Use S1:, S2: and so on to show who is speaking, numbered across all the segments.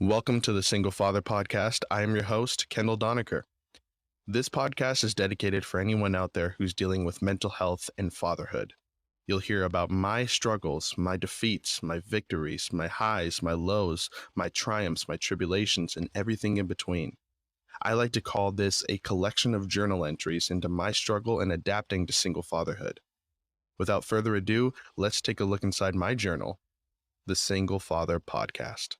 S1: Welcome to the Single Father Podcast. I am your host, Kendall Doniker. This podcast is dedicated for anyone out there who's dealing with mental health and fatherhood. You'll hear about my struggles, my defeats, my victories, my highs, my lows, my triumphs, my tribulations, and everything in between. I like to call this a collection of journal entries into my struggle and adapting to single fatherhood. Without further ado, let's take a look inside my journal, the Single Father Podcast.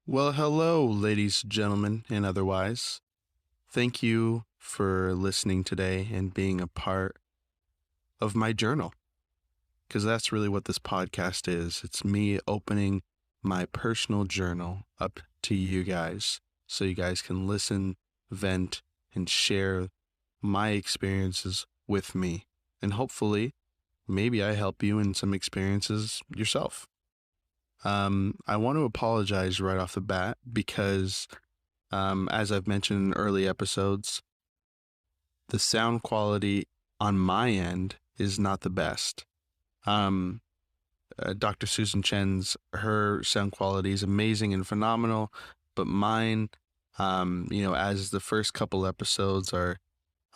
S1: Well, hello, ladies, gentlemen, and otherwise. Thank you for listening today and being a part of my journal, because that's really what this podcast is. It's me opening my personal journal up to you guys so you guys can listen, vent, and share my experiences with me. And hopefully, maybe I help you in some experiences yourself. I want to apologize right off the bat because, as I've mentioned in early episodes, the sound quality on my end is not the best. Dr. Susan Chen's, her sound quality is amazing and phenomenal, but mine, as the first couple episodes are,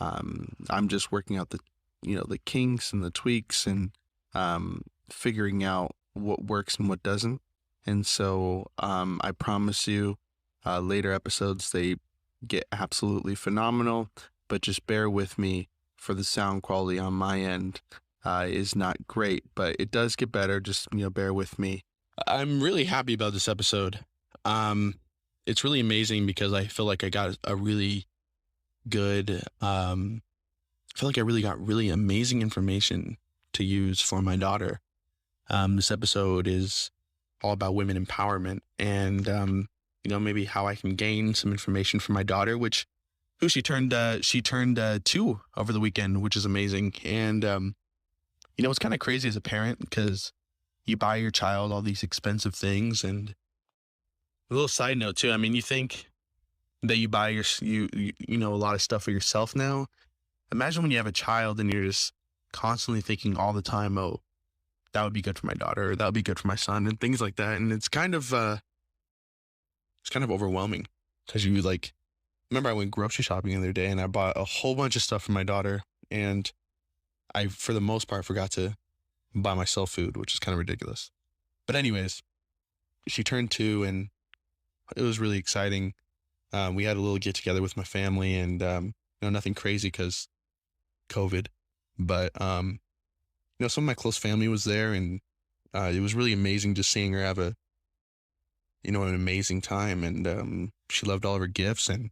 S1: I'm just working out the kinks and the tweaks and, figuring out what works and what doesn't. And so I promise you later episodes, they get absolutely phenomenal, but just bear with me for the sound quality on my end is not great, but it does get better. Just, bear with me. I'm really happy about this episode. It's really amazing because I feel like I got a really good, I feel like I really got really amazing information to use for my daughter. This episode is all about women empowerment and, maybe how I can gain some information from my daughter, who she turned 2 over the weekend, which is amazing. And, it's kind of crazy as a parent because you buy your child all these expensive things. And a little side note too. I mean, you think that you buy a lot of stuff for yourself now. Imagine when you have a child and you're just constantly thinking all the time, oh, that would be good for my daughter, or that would be good for my son, and things like that. And it's kind of overwhelming because you remember I went grocery shopping the other day and I bought a whole bunch of stuff for my daughter, and I, for the most part, forgot to buy myself food, which is kind of ridiculous. But anyways, she turned 2 and it was really exciting. We had a little get together with my family and, nothing crazy because COVID, but, some of my close family was there, and it was really amazing just seeing her have an amazing time. And she loved all of her gifts. And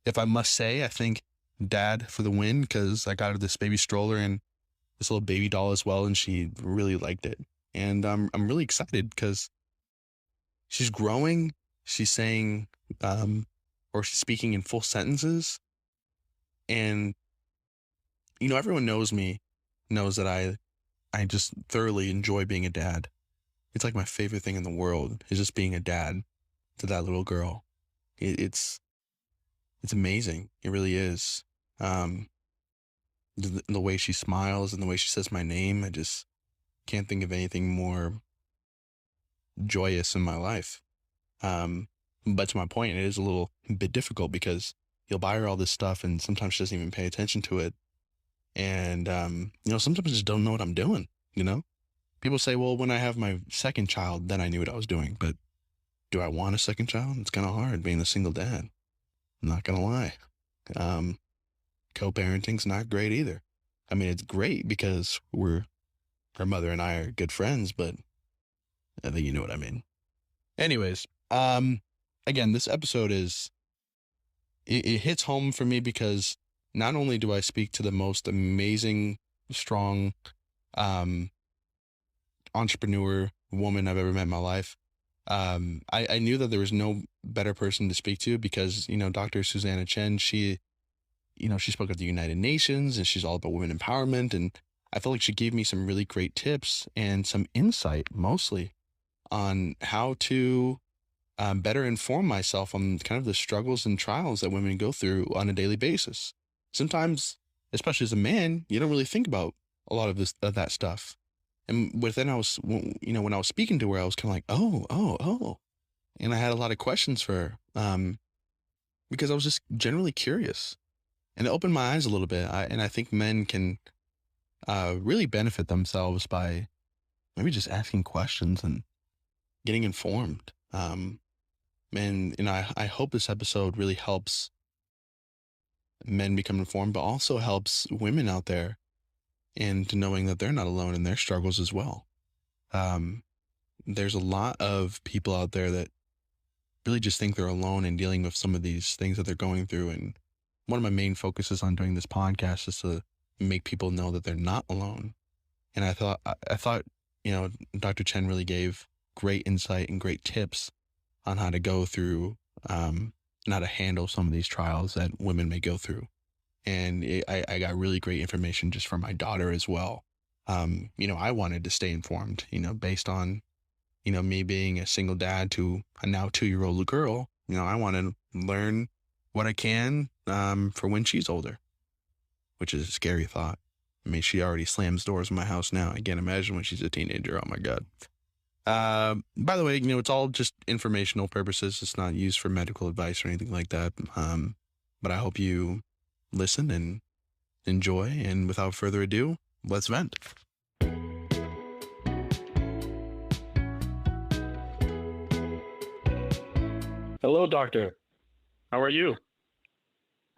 S1: if I must say, I think Dad for the win, because I got her this baby stroller and this little baby doll as well, and she really liked it. And I'm really excited because she's growing. She's saying, or she's speaking in full sentences. And, everyone knows that I just thoroughly enjoy being a dad. It's like my favorite thing in the world is just being a dad to that little girl. It's amazing. It really is. The way she smiles and the way she says my name, I just can't think of anything more joyous in my life. But to my point, it is a little bit difficult because you'll buy her all this stuff and sometimes she doesn't even pay attention to it. And, sometimes I just don't know what I'm doing, People say, well, when I have my second child, then I knew what I was doing. But do I want a second child? It's kind of hard being a single dad. I'm not going to lie. Co-parenting's not great either. I mean, it's great because her mother and I are good friends, but I think you know what I mean. Anyways, again, this episode it hits home for me because not only do I speak to the most amazing, strong, entrepreneur woman I've ever met in my life, I knew that there was no better person to speak to because, Dr. Suzanna Chen, she spoke at the United Nations and she's all about women empowerment. And I felt like she gave me some really great tips and some insight mostly on how to better inform myself on kind of the struggles and trials that women go through on a daily basis. Sometimes, especially as a man, you don't really think about a lot of that stuff. And within when I was speaking to her, I was kind of like, oh, and I had a lot of questions for her, because I was just generally curious, and it opened my eyes a little bit. And I think men can really benefit themselves by maybe just asking questions and getting informed. And I hope this episode really helps men become informed, but also helps women out there into knowing that they're not alone in their struggles as well. Um, there's a lot of people out there that really just think they're alone in dealing with some of these things that they're going through. And one of my main focuses on doing this podcast is to make people know that they're not alone. And I thought, Dr. Chen really gave great insight and great tips on how to go through, and how to handle some of these trials that women may go through. And I got really great information just from my daughter as well. I wanted to stay informed, based on, me being a single dad to a now 2-year-old girl. I want to learn what I can, for when she's older, which is a scary thought. I mean, she already slams doors in my house now. I can't imagine when she's a teenager. Oh my God. By the way, it's all just informational purposes. It's not used for medical advice or anything like that. But I hope you listen and enjoy. And without further ado, let's vent.
S2: Hello, doctor. How are you?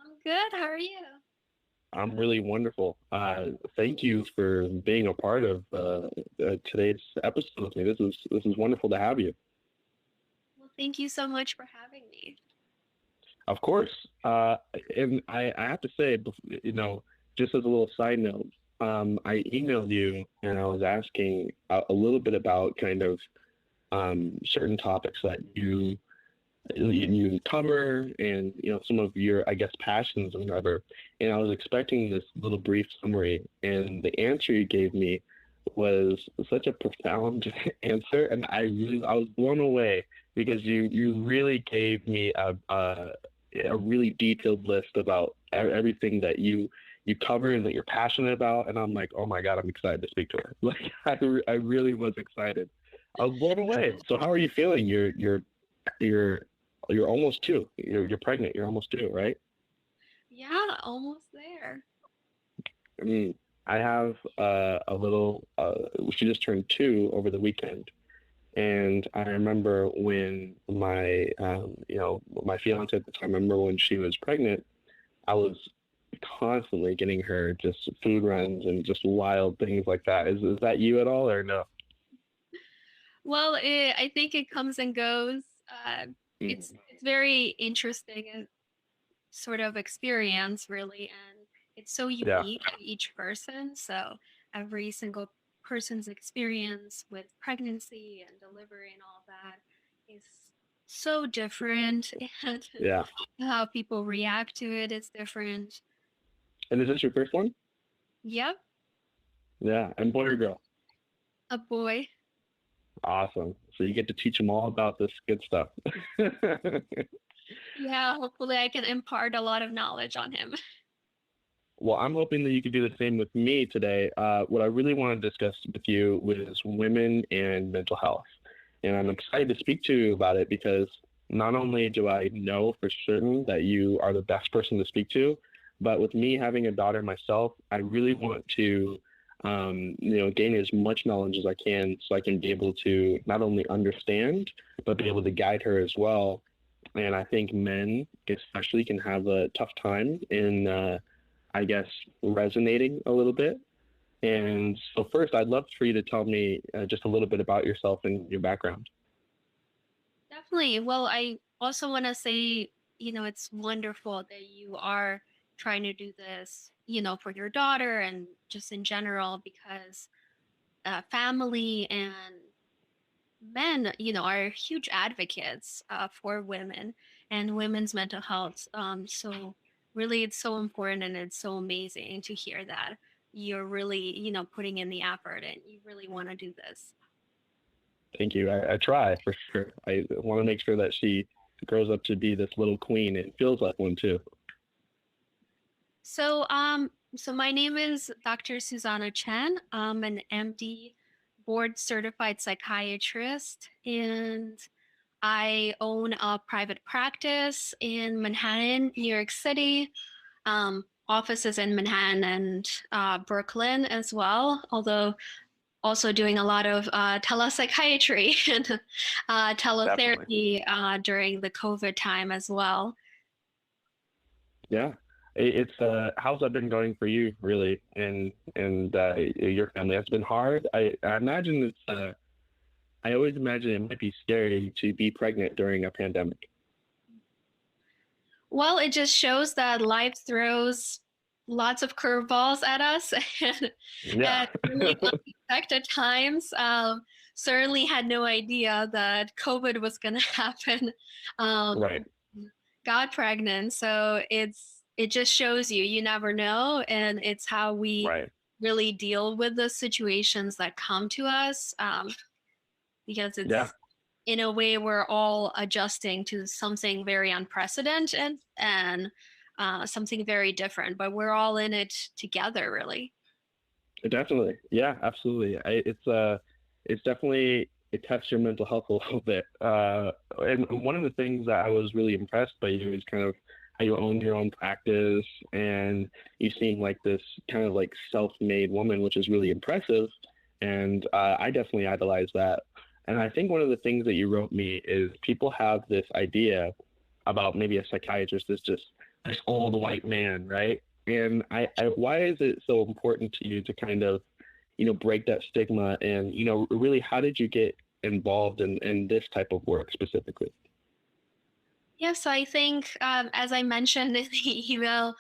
S3: I'm good. How are you?
S2: I'm really wonderful. Thank you for being a part of today's episode with me. This is wonderful to have you.
S3: Well, thank you so much for having me.
S2: Of course. And I have to say, just as a little side note, I emailed you and I was asking a little bit about kind of certain topics that you cover and some of your, I guess, passions and whatever. And I was expecting this little brief summary, and the answer you gave me was such a profound answer, and I was blown away because you really gave me a really detailed list about everything that you cover and that you're passionate about. And I'm like, oh my God, I'm excited to speak to her. Like I really was excited. I was blown away. So how are you feeling? You're you're almost two. You're pregnant. You're almost two, right?
S3: Yeah, almost there.
S2: I mean, I have a little. She just turned 2 over the weekend, and I remember when my fiance at the time. I remember when she was pregnant. I was constantly getting her just food runs and just wild things like that. Is that you at all or no?
S3: Well, I think it comes and goes. Uh,
S2: Mm.
S3: it's very interesting and sort of experience, really, and it's so
S2: Yeah,
S3: unique to each person. So every single person's experience with pregnancy and delivery and all that is so different, and
S2: yeah.
S3: how people react to it is different.
S2: And is this your first one?
S3: Yep,
S2: Yeah, and boy or girl?
S3: a boy.
S2: Awesome. So you get to teach them all about this good stuff.
S3: Yeah, hopefully I can impart a lot of knowledge on him.
S2: Well, I'm hoping that you can do the same with me today. What I really want to discuss with you was women and mental health. And I'm excited to speak to you about it because not only do I know for certain that you are the best person to speak to, but with me having a daughter myself, I really want to, gain as much knowledge as I can so I can be able to not only understand, but be able to guide her as well. And I think men, especially, can have a tough time in I guess, resonating a little bit. And so, first, I'd love for you to tell me just a little bit about yourself and your background.
S3: Definitely. Well, I also want to say, it's wonderful that you are trying to do this, for your daughter and just in general, because family and men, are huge advocates for women and women's mental health. So really, it's so important and it's so amazing to hear that you're really, putting in the effort and you really want to do this.
S2: Thank you. I try for sure. I want to make sure that she grows up to be this little queen and feels like one too.
S3: So, so my name is Dr. Suzanna Chen. I'm an MD board certified psychiatrist, and I own a private practice in Manhattan, New York City. Offices in Manhattan and Brooklyn as well, although also doing a lot of telepsychiatry and
S2: Definitely.
S3: teletherapy during the COVID time as well.
S2: Yeah. It's how's that been going for you really and your family? That's been hard. I imagine I always imagine it might be scary to be pregnant during a pandemic.
S3: Well, it just shows that life throws lots of curveballs at us and
S2: Yeah.
S3: at really unexpected times. Certainly had no idea that COVID was going to happen. Um,
S2: Right.
S3: got pregnant, so it just shows you never know, and it's how we
S2: Right.
S3: really deal with the situations that come to us. Because
S2: Yeah.
S3: it's in a way we're all adjusting to something very unprecedented and something very different, but we're all in it together, really.
S2: Definitely. Yeah, absolutely. It's definitely it tests your mental health a little bit. And one of the things that I was really impressed by you is kind of how you own your own practice and you seem like this kind of like self-made woman, which is really impressive. And I definitely idolize that. And I think one of the things that you wrote me is people have this idea about maybe a psychiatrist is just this old white man, right? And why is it so important to you to kind of, break that stigma and, really how did you get involved in this type of work specifically?
S3: Yes, I think, as I mentioned in the email,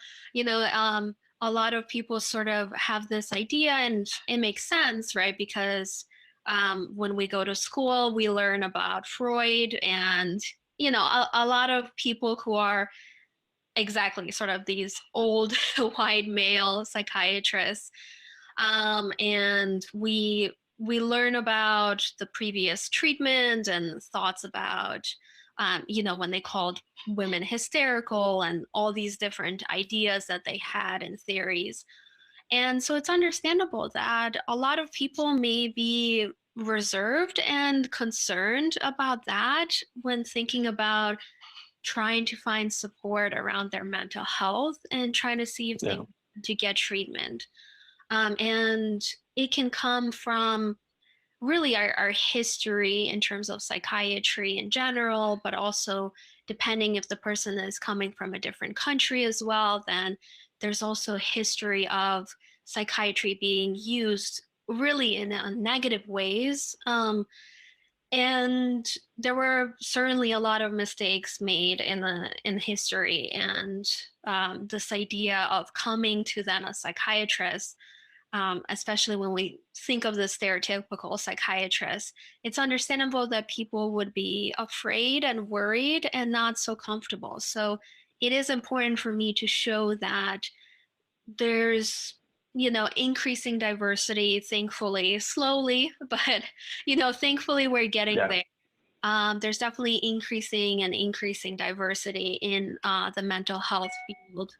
S3: a lot of people sort of have this idea, and it makes sense, right? Because when we go to school, we learn about Freud, and a lot of people who are exactly sort of these old white male psychiatrists, and we learn about the previous treatment and thoughts about when they called women hysterical and all these different ideas that they had and theories. And so it's understandable that a lot of people may be reserved and concerned about that when thinking about trying to find support around their mental health and trying to see if they
S2: Yeah.
S3: to get treatment. And it can come from really our history in terms of psychiatry in general, but also depending if the person is coming from a different country as well, then there's also a history of psychiatry being used really in negative ways. And there were certainly a lot of mistakes made in history, and this idea of coming to then a psychiatrist, especially when we think of the stereotypical psychiatrist, it's understandable that people would be afraid and worried and not so comfortable. So it is important for me to show that there's increasing diversity, thankfully, slowly, but thankfully we're getting
S2: Yeah.
S3: there. There's definitely increasing diversity in the mental health field,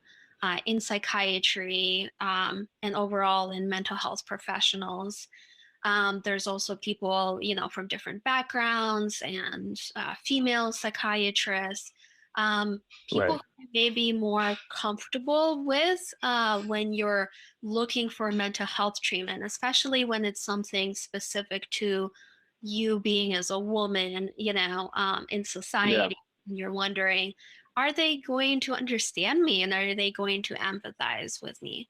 S3: in psychiatry, and overall in mental health professionals. There's also people, from different backgrounds and female psychiatrists, people
S2: Right.
S3: who may be more comfortable with when you're looking for mental health treatment, especially when it's something specific to you being as a woman, in
S2: Yeah.
S3: society. And you're wondering, are they going to understand me and are they going to empathize with me?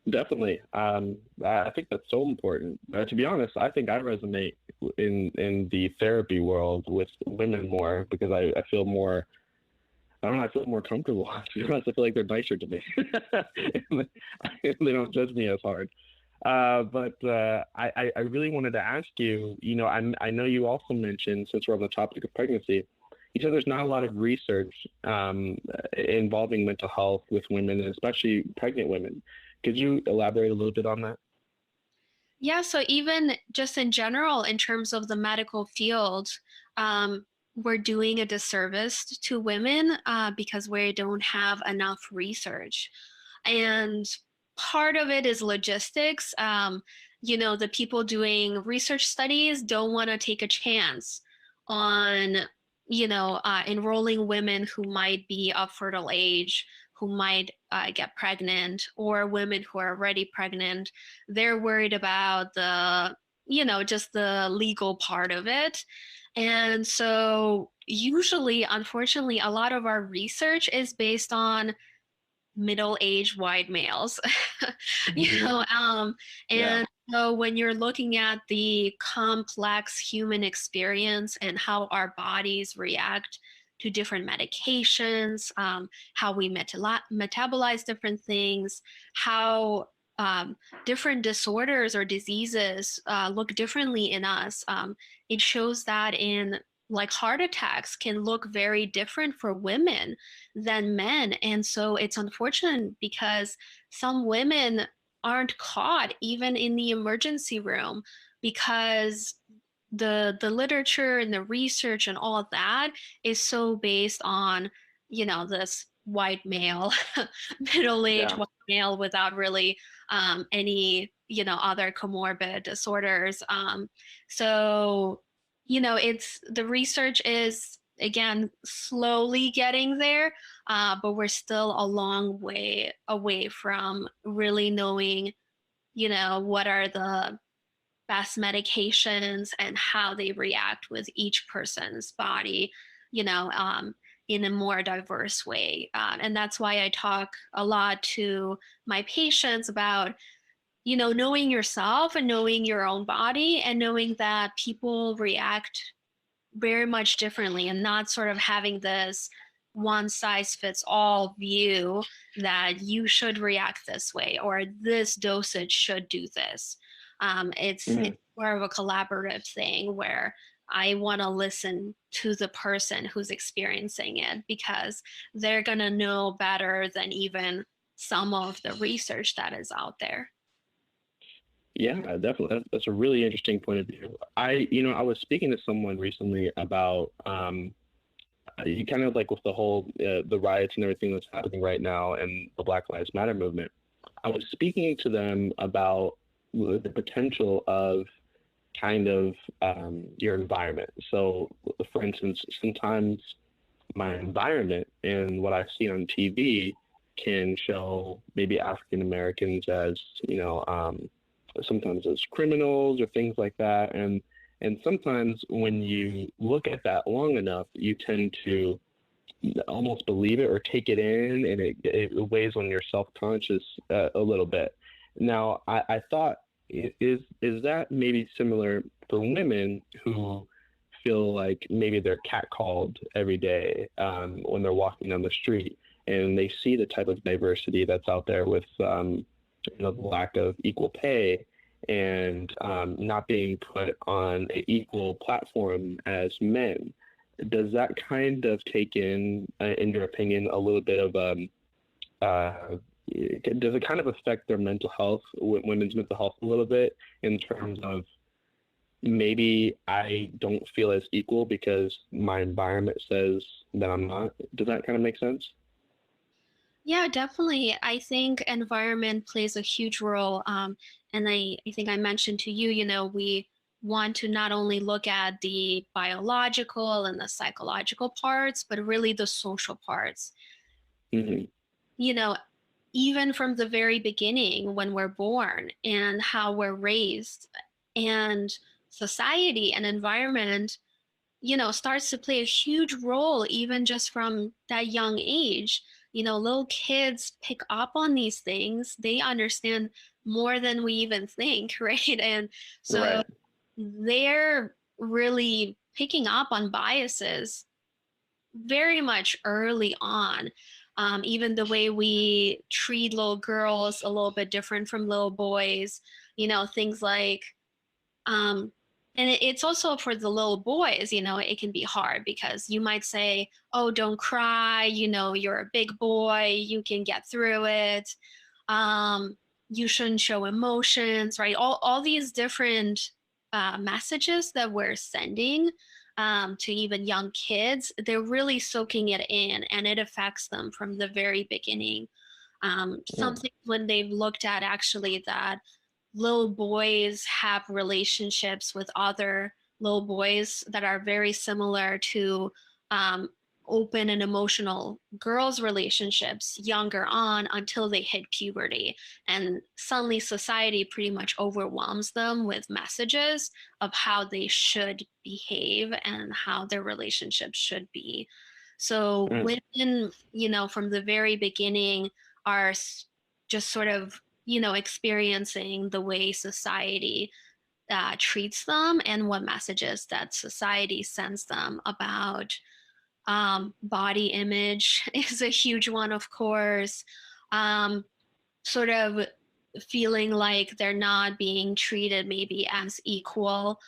S2: Definitely. I think that's so important. To be honest, I think I resonate in the therapy world with women more because I feel more. I don't know. I feel more comfortable. To be honest, I feel like they're nicer to me. They don't judge me as hard. But I really wanted to ask you. I know you also mentioned since we're on the topic of pregnancy, you said there's not a lot of research involving mental health with women, and especially pregnant women. Could you elaborate a little bit on that?
S3: Yeah, so even just in general, in terms of the medical field, we're doing a disservice to women because we don't have enough research. And part of it is logistics. The people doing research studies don't want to take a chance on, enrolling women who might be of fertile age, who might get pregnant, or women who are already pregnant. They're worried about just the legal part of it. And so usually, unfortunately, a lot of our research is based on middle-aged white males. you
S2: Hmm.
S3: know
S2: Yeah.
S3: and so when you're looking at the complex human experience and how our bodies react to different medications, how we metabolize different things, how different disorders or diseases look differently in us, it shows that in like heart attacks can look very different for women than men. And so it's unfortunate because some women aren't caught even in the emergency room because the literature and the research and all of that is so based on, this white male, middle-aged
S2: Yeah.
S3: white male without really any, other comorbid disorders. So it's the research is again slowly getting there, but we're still a long way away from really knowing, what are the best medications and how they react with each person's body, you know, um, in a more diverse way. And that's why I talk a lot to my patients about, knowing yourself and knowing your own body and knowing that people react very much differently and not sort of having this one size fits all view that you should react this way or this dosage should do this. It's
S2: Hmm.
S3: more of a collaborative thing where I want to listen to the person who's experiencing it because they're going to know better than even some of the research that is out there.
S2: Yeah, definitely. That's a really interesting point of view. I was speaking to someone recently about you kind of like with the whole the riots and everything that's happening right now and the Black Lives Matter movement. I was speaking to them about the potential of kind of your environment. So, for instance, sometimes my environment and what I've seen on TV can show maybe African Americans as sometimes as criminals or things like that, and sometimes when you look at that long enough, you tend to almost believe it or take it in, and it weighs on your self conscious a little bit. Now, I thought is that maybe similar for women who feel like maybe they're catcalled every day when they're walking down the street and they see the type of diversity that's out there with the lack of equal pay and not being put on an equal platform as men. Does that kind of take in your opinion, a little bit of uh, does it kind of affect their mental health, women's mental health, a little bit in terms of maybe I don't feel as equal because my environment says that I'm not? Does that kind of make sense?
S3: Yeah, definitely. I think environment plays a huge role. And I think I mentioned to you, we want to not only look at the biological and the psychological parts, but really the social parts.
S2: Hmm.
S3: You know, even from the very beginning when we're born and how we're raised and society and environment, starts to play a huge role even just from that young age. Little kids pick up on these things. They understand more than we even think, right? And so
S2: Right.
S3: they're really picking up on biases very much early on. Even the way we treat little girls a little bit different from little boys, things like and it's also for the little boys, it can be hard because you might say, oh, don't cry, you're a big boy, you can get through it. Um, you shouldn't show emotions, right? All these different messages that we're sending to even young kids, they're really soaking it in, and it affects them from the very beginning.
S2: Mm,
S3: Something when they've looked at actually that little boys have relationships with other little boys that are very similar to um, open and emotional girls' relationships younger on until they hit puberty. And suddenly society pretty much overwhelms them with messages of how they should behave and how their relationships should be. So
S2: mm,
S3: women, from the very beginning are just sort of experiencing the way society treats them and what messages that society sends them about body image is a huge one, of course. Um, Sort of feeling like they're not being treated maybe as equal.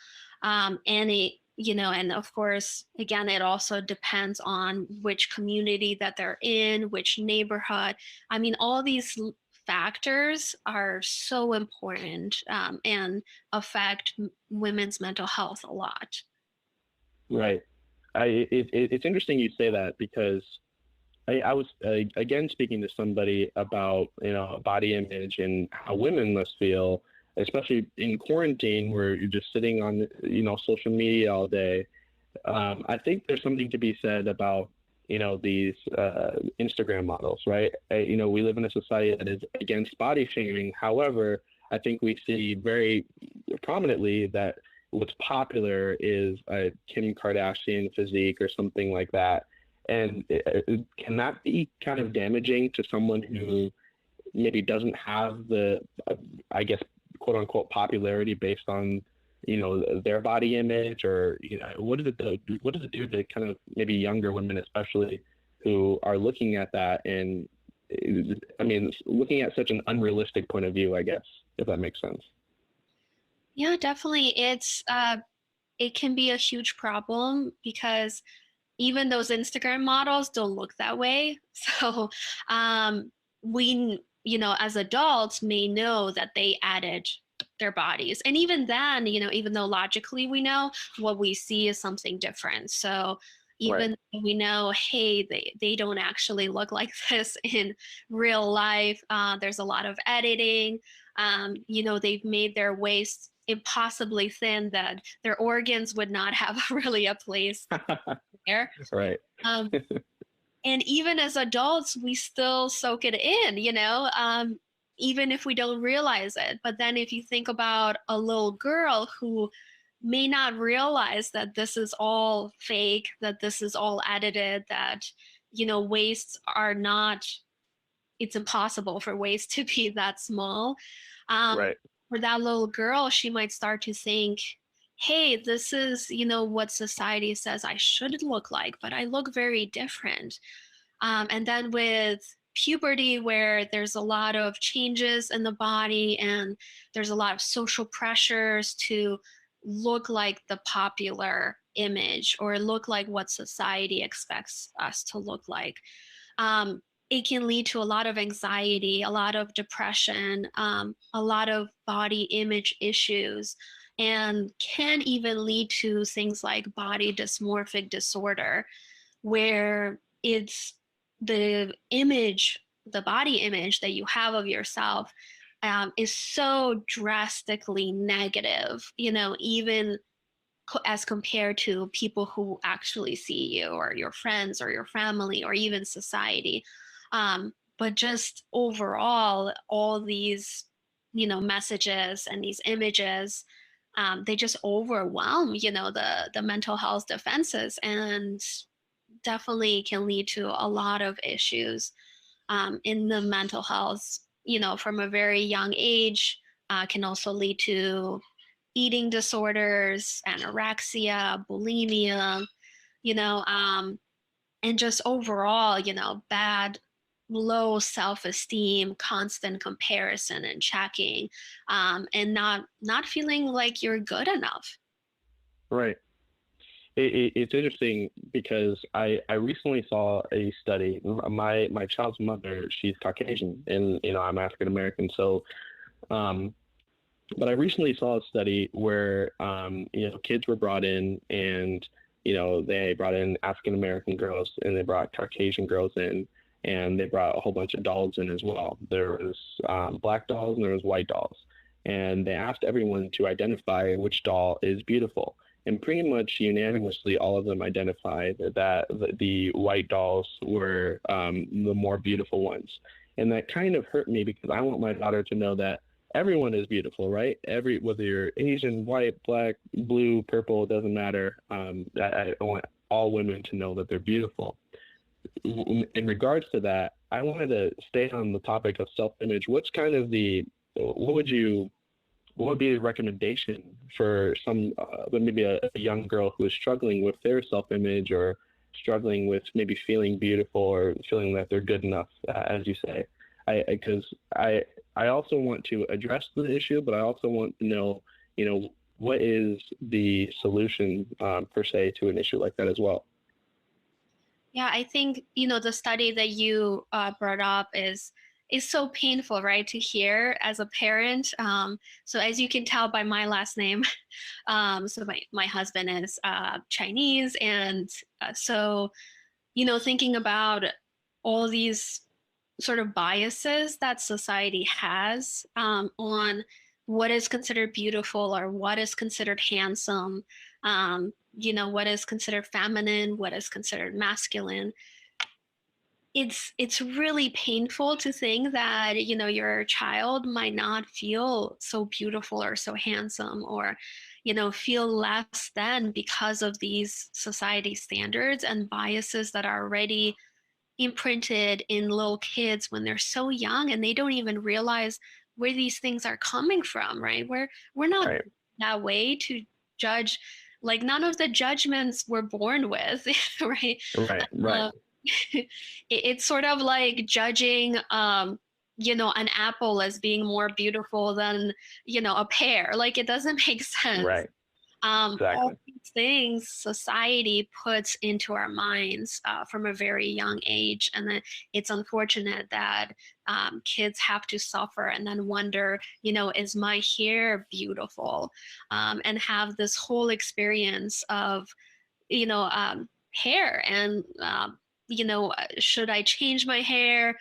S3: And of course, again, it also depends on which community that they're in, which neighborhood. I mean, all these factors are so important and affect women's mental health a lot.
S2: right. It's interesting you say that because I was again speaking to somebody about body image and how women must feel, especially in quarantine where you're just sitting on social media all day. I think there's something to be said about these Instagram models, right? We live in a society that is against body shaming. However, I think we see very prominently that what's popular is a Kim Kardashian physique or something like that. And can that be kind of damaging to someone who maybe doesn't have the, I guess, quote unquote popularity based on, their body image, or what does it do? What does it do to kind of maybe younger women, especially, who are looking at that and, I mean, looking at such an unrealistic point of view, I guess, if that makes sense.
S3: Yeah, definitely. It can be a huge problem because even those Instagram models don't look that way. So we, as adults may know that they added their bodies. And even then, even though logically we know, what we see is something different. So
S2: Right.
S3: even though we know, hey, they don't actually look like this in real life, there's a lot of editing. They've made their waist impossibly thin that their organs would not have really a place there.
S2: Right.
S3: Um, and even as adults, we still soak it in, even if we don't realize it. But then if you think about a little girl who may not realize that this is all fake, that this is all edited, that, waists are not, it's impossible for waists to be that small. Um,
S2: Right.
S3: for that little girl, she might start to think, hey, this is, what society says I should look like, but I look very different. And then with puberty, where there's a lot of changes in the body and there's a lot of social pressures to look like the popular image or look like what society expects us to look like. Um, it can lead to a lot of anxiety, a lot of depression, a lot of body image issues, and can even lead to things like body dysmorphic disorder, where it's the image, the body image that you have of yourself is so drastically negative, even as compared to people who actually see you or your friends or your family or even society. But just overall, all these, messages and these images, they just overwhelm, the mental health defenses and definitely can lead to a lot of issues in the mental health, from a very young age, can also lead to eating disorders, anorexia, bulimia, you know, um, and just overall, bad, low self-esteem, constant comparison and checking, and not feeling like you're good enough.
S2: Right. It's interesting because I recently saw a study. My child's mother, she's Caucasian, and I'm African American. So But I recently saw a study where, kids were brought in, and, they brought in African American girls and they brought Caucasian girls in, and they brought a whole bunch of dolls in as well. There was black dolls and there was white dolls. And they asked everyone to identify which doll is beautiful. And pretty much unanimously, all of them identified that the white dolls were the more beautiful ones. And that kind of hurt me because I want my daughter to know that everyone is beautiful, right? Whether you're Asian, white, black, blue, purple, it doesn't matter. I want all women to know that they're beautiful. In regards to that, I wanted to stay on the topic of self-image. What would be the recommendation for maybe a young girl who is struggling with their self-image, or struggling with maybe feeling beautiful or feeling that they're good enough, as you say? Because I also want to address the issue, but I also want to know, what is the solution, per se, to an issue like that as well?
S3: Yeah, I think, the study that you brought up is so painful, right, to hear as a parent. So as you can tell by my last name, so my husband is Chinese. And so, thinking about all these sort of biases that society has on what is considered beautiful or what is considered handsome, what is considered feminine, what is considered masculine. It's really painful to think that your child might not feel so beautiful or so handsome, or feel less than because of these society standards and biases that are already imprinted in little kids when they're so young, and they don't even realize where these things are coming from, right? We're not
S2: Right,
S3: that way to judge. Like, none of the judgments we're born with, right?
S2: right, right,
S3: uh, it's sort of like judging an apple as being more beautiful than a pear. Like, it doesn't make sense.
S2: right.
S3: All
S2: Exactly.
S3: these things society puts into our minds from a very young age. And then it's unfortunate that kids have to suffer and then wonder, is my hair beautiful? And have this whole experience of, hair and, should I change my hair?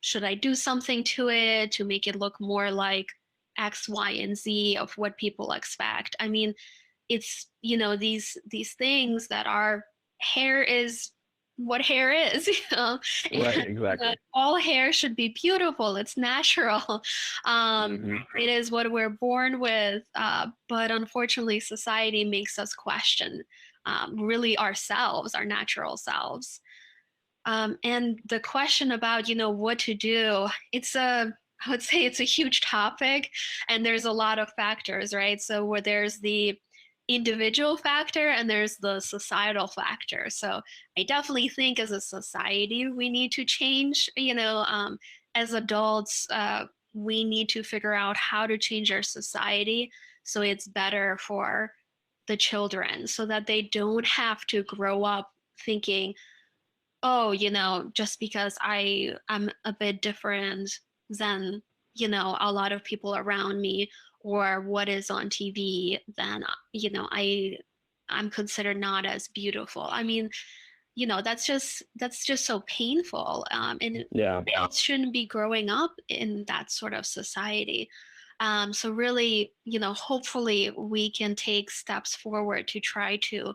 S3: Should I do something to it to make it look more like X, Y, and Z of what people expect? I mean, it's these things that are, hair is what hair is,
S2: Right,
S3: and
S2: exactly.
S3: all hair should be beautiful. It's natural.
S2: Hmm.
S3: It is what we're born with, but unfortunately society makes us question really ourselves, our natural selves. And the question about, what to do, I would say it's a huge topic, and there's a lot of factors, right? So where there's the individual factor and there's the societal factor. So I definitely think as a society, we need to change, as adults, we need to figure out how to change our society so it's better for the children, so that they don't have to grow up thinking, oh, just because I'm a bit different than, a lot of people around me, or what is on TV, then, I'm considered not as beautiful. I mean, that's just so painful. And
S2: Yeah.
S3: kids shouldn't be growing up in that sort of society. So really, hopefully we can take steps forward to try to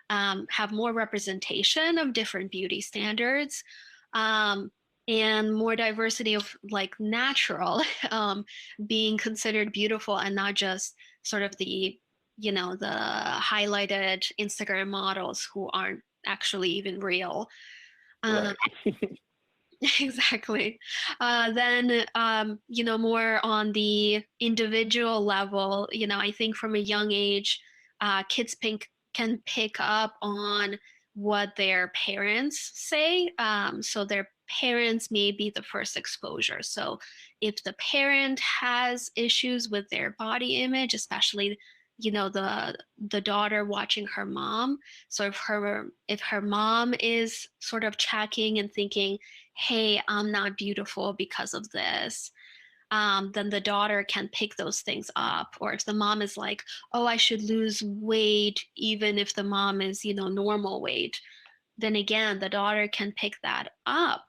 S3: have more representation of different beauty standards, um, and more diversity of like natural being considered beautiful, and not just sort of the highlighted Instagram models who aren't actually even real. Um,
S2: Right.
S3: exactly. Then, more on the individual level, I think from a young age, kids can pick up on what their parents say. So their parents may be the first exposure. So if the parent has issues with their body image, especially, the daughter watching her mom. So if her mom is sort of checking and thinking, hey, I'm not beautiful because of this, then the daughter can pick those things up. Or if the mom is like, oh, I should lose weight, even if the mom is, normal weight, then again, the daughter can pick that up.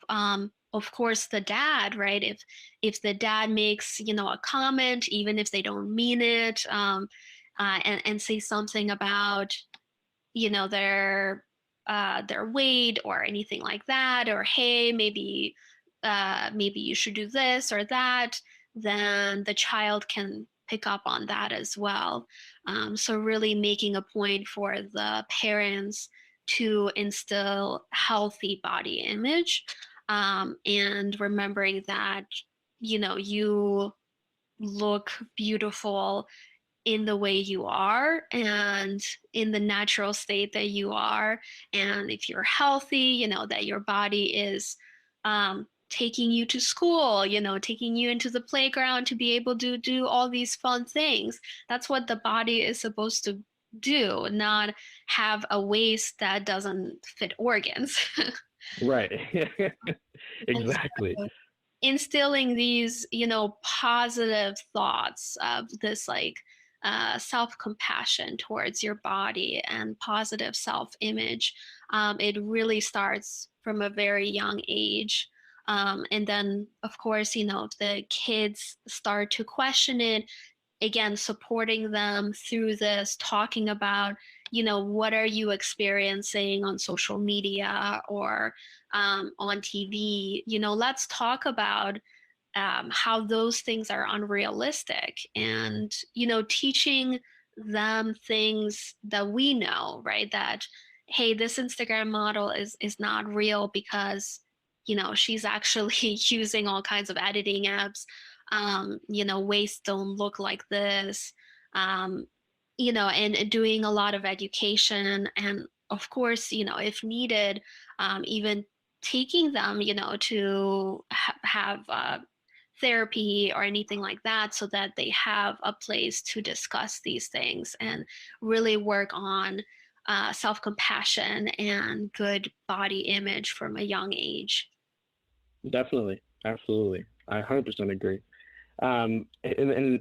S3: Of course, the dad, right? If the dad makes, a comment, even if they don't mean it, and say something about, their weight or anything like that, or hey, maybe you should do this or that, then the child can pick up on that as well. So really making a point for the parents to instill healthy body image, and remembering that, you look beautiful in the way you are and in the natural state that you are. And if you're healthy, that your body is taking you to school, taking you into the playground to be able to do all these fun things. That's what the body is supposed to do, not have a waist that doesn't fit organs.
S2: Right.
S3: And
S2: Exactly.
S3: so instilling these, positive thoughts of this like self-compassion towards your body and positive self-image, it really starts from a very young age. And then, of course, if the kids start to question it, again, supporting them through this, talking about, what are you experiencing on social media or on TV? Let's talk about how those things are unrealistic, and teaching them things that we know, right? That, hey, this Instagram model is not real because she's actually using all kinds of editing apps. Waists don't look like this. um, and doing a lot of education, and of course, if needed, even taking them, to have therapy or anything like that, so that they have a place to discuss these things and really work on self-compassion and good body image from a young age.
S2: Definitely. Absolutely. I 100% agree. And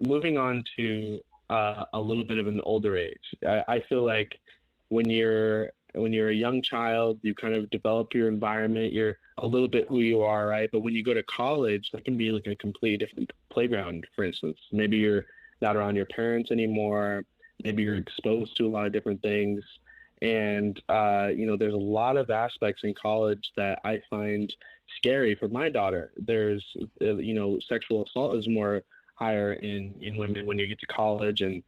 S2: moving on to a little bit of an older age, I feel like when you're a young child, you kind of develop your environment. You're a little bit who you are, right? But when you go to college, that can be like a completely different playground. For instance, maybe you're not around your parents anymore. Maybe you're exposed to a lot of different things, and there's a lot of aspects in college that I find scary for my daughter. There's, sexual assault is more higher in women when you get to college, and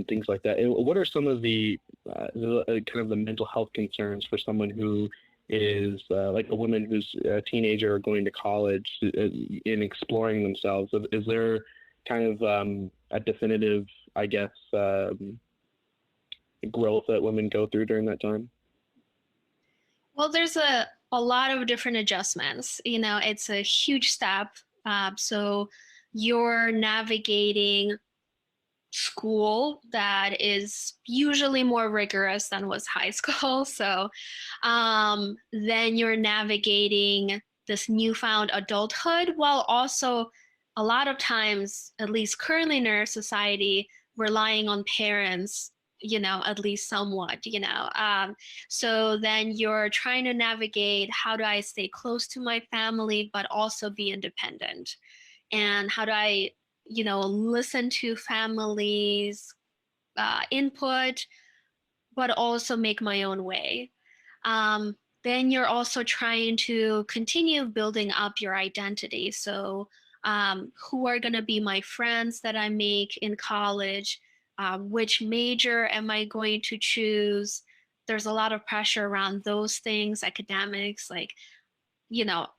S2: things like that. And what are some of the kind of the mental health concerns for someone who is like a woman who's a teenager or going to college in exploring themselves? Is there kind of a definitive, I guess, growth that women go through during that time?
S3: Well, there's a lot of different adjustments. It's a huge step. So you're navigating school that is usually more rigorous than was high school. So then you're navigating this newfound adulthood, while also a lot of times, at least currently in our society, relying on parents, at least somewhat, so then you're trying to navigate, how do I stay close to my family but also be independent? And how do I, listen to families' input, but also make my own way? Um, then you're also trying to continue building up your identity. So, who are going to be my friends that I make in college? Which major am I going to choose? There's a lot of pressure around those things, academics, like,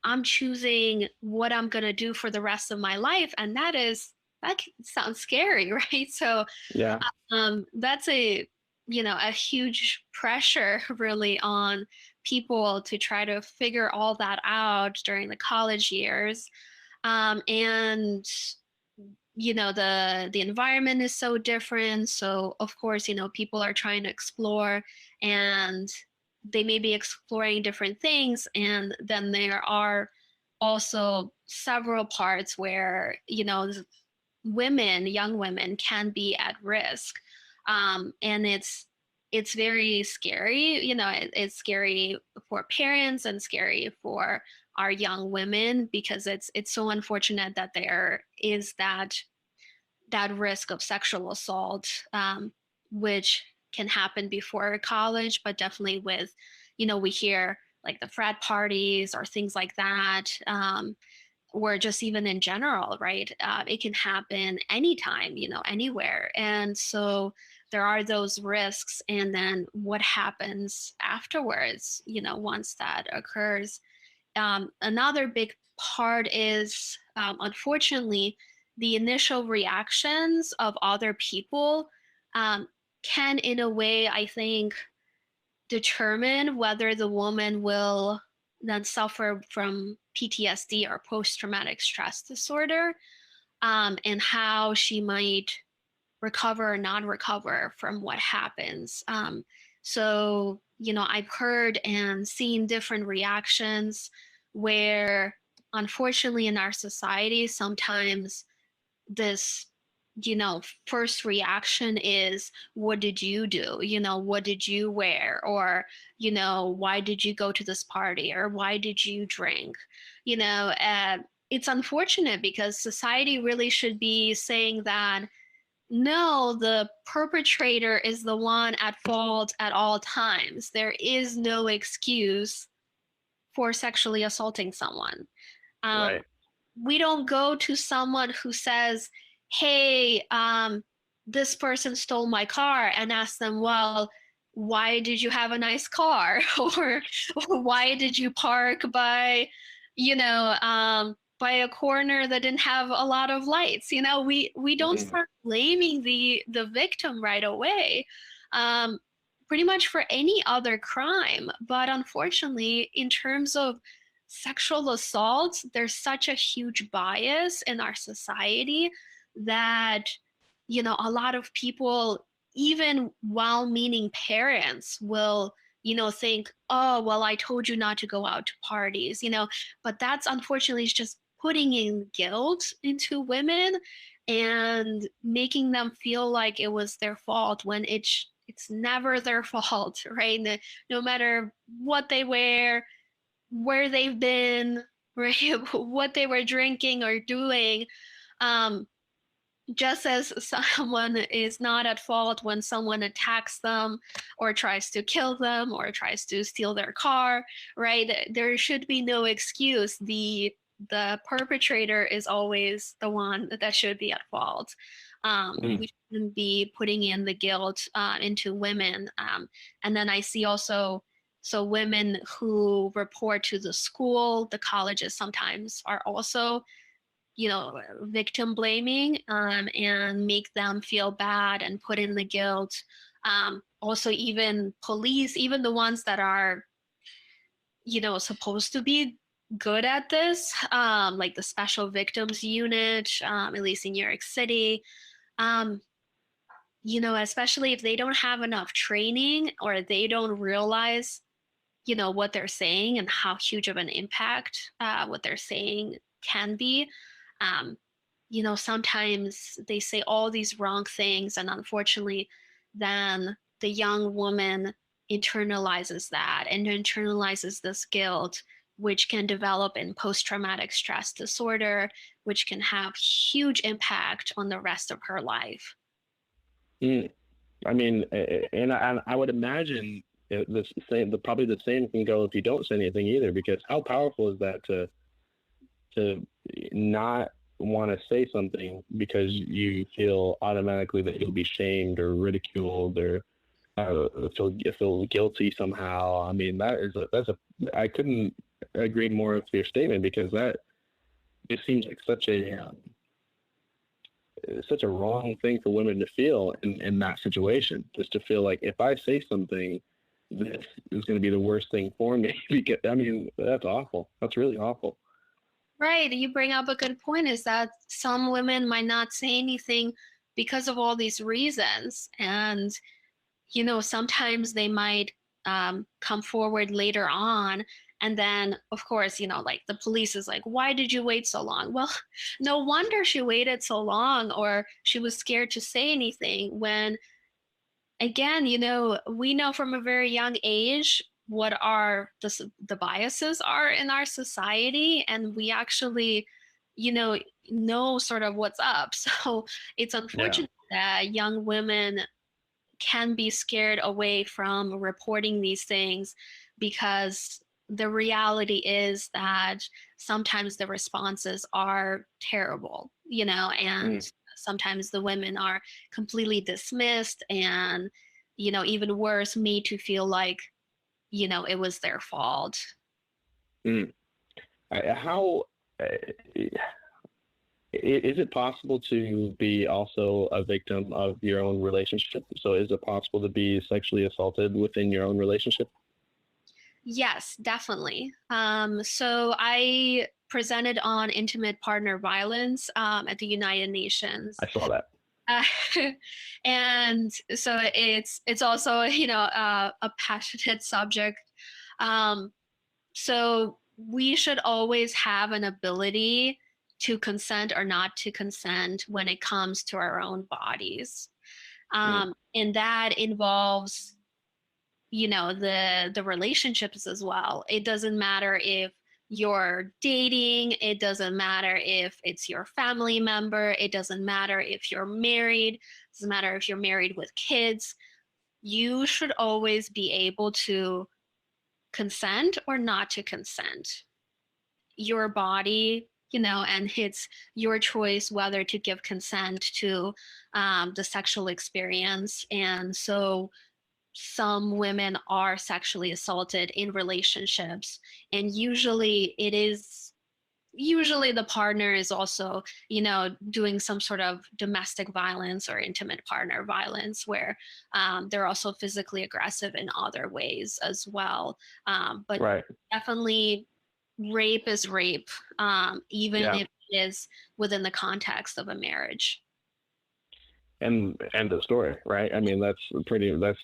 S3: I'm choosing what I'm going to do for the rest of my life. And that sounds scary, right? So
S2: Yeah.
S3: that's a huge pressure really on people to try to figure all that out during the college years. And the environment is so different, so of course people are trying to explore, and they may be exploring different things, and then there are also several parts where, women, young women can be at risk. And it's very scary. It's scary for parents and scary for our young women because it's so unfortunate that there is that risk of sexual assault, which can happen before college, but definitely with, we hear like the frat parties or things like that, or just even in general, right? It can happen anytime, anywhere. And so there are those risks. And then what happens afterwards, once that occurs? Another big part is, unfortunately, the initial reactions of other people can, in a way, I think, determine whether the woman will then suffer from PTSD or post traumatic stress disorder, and how she might recover or not recover from what happens. So, I've heard and seen different reactions where, unfortunately, in our society, sometimes this, first reaction is, what did you do? What did you wear? Or, why did you go to this party? Or why did you drink? It's unfortunate because society really should be saying that no, the perpetrator is the one at fault at all times. There is no excuse for sexually assaulting someone. Um,
S2: Right.
S3: we don't go to someone who says, hey, this person stole my car, and ask them, well, why did you have a nice car? or why did you park by a corner that didn't have a lot of lights? We don't
S2: Mhm.
S3: start blaming the victim right away. Um, Pretty much for any other crime. But unfortunately, in terms of sexual assault, there's such a huge bias in our society that, a lot of people, even well meaning parents, will, think, oh, well, I told you not to go out to parties, but that's unfortunately just putting in guilt into women and making them feel like it was their fault when it's never their fault, right? No matter what they wear, where they've been, right? What they were drinking or doing. Um, just as someone is not at fault when someone attacks them or tries to kill them or tries to steal their car, right? There should be no excuse. The perpetrator is always the one that should be at fault.
S2: Mm.
S3: We shouldn't be putting in the guilt into women. And then I see also, so women who report to the school, the colleges sometimes are also, victim blaming, and make them feel bad and put in the guilt. Also, even police, even the ones that are, supposed to be good at this, like the special victims unit, at least in New York City, um, especially if they don't have enough training or they don't realize, what they're saying and how huge of an impact what they're saying can be. Um, Sometimes they say all these wrong things, and unfortunately, then the young woman internalizes that and internalizes this guilt, which can develop in post traumatic stress disorder, which can have huge impact on the rest of her life.
S2: Mm. I mean, and I would imagine probably the same can go if you don't say anything either, because how powerful is that to not want to say something because you feel automatically that you'll be shamed or ridiculed or feel guilty somehow. I mean, I couldn't agree more with your statement, because that it seems like such a wrong thing for women to feel in that situation. Just to feel like if I say something, this is going to be the worst thing for me. Because I mean, that's awful. That's really awful.
S3: Right. You bring up a good point, is that some women might not say anything because of all these reasons. And, sometimes they might come forward later on And then, of course, like the police is like, why did you wait so long? Well, no wonder she waited so long, or she was scared to say anything when, again, we know from a very young age what the biases are in our society, and we actually, know sort of what's up. So it's
S2: Yeah.
S3: unfortunate that young women can be scared away from reporting these things, because the reality is that sometimes the responses are terrible, and
S2: Mm,
S3: sometimes the women are completely dismissed, and, even worse, made to feel like, it was their fault.
S2: mm. How is it possible to be also a victim of your own relationship? So is it possible to be sexually assaulted within your own relationship?
S3: Yes, definitely. So I presented on intimate partner violence at the United Nations.
S2: I saw that.
S3: Uh, and so it's also, a passionate subject. Um, so we should always have an ability to consent or not to consent when it comes to our own bodies.
S2: Mm,
S3: And that involves, the relationships as well. It doesn't matter if you're dating, it doesn't matter if it's your family member, it doesn't matter if you're married, it doesn't matter if you're married with kids. You should always be able to consent or not to consent. Your body, and it's your choice whether to give consent to the sexual experience. And so some women are sexually assaulted in relationships, and usually the partner is also, doing some sort of domestic violence or intimate partner violence, where they're also physically aggressive in other ways as well. But
S2: right.
S3: definitely, rape is rape, even
S2: Yeah.
S3: if it is within the context of a marriage.
S2: And end of story, right? I mean, that's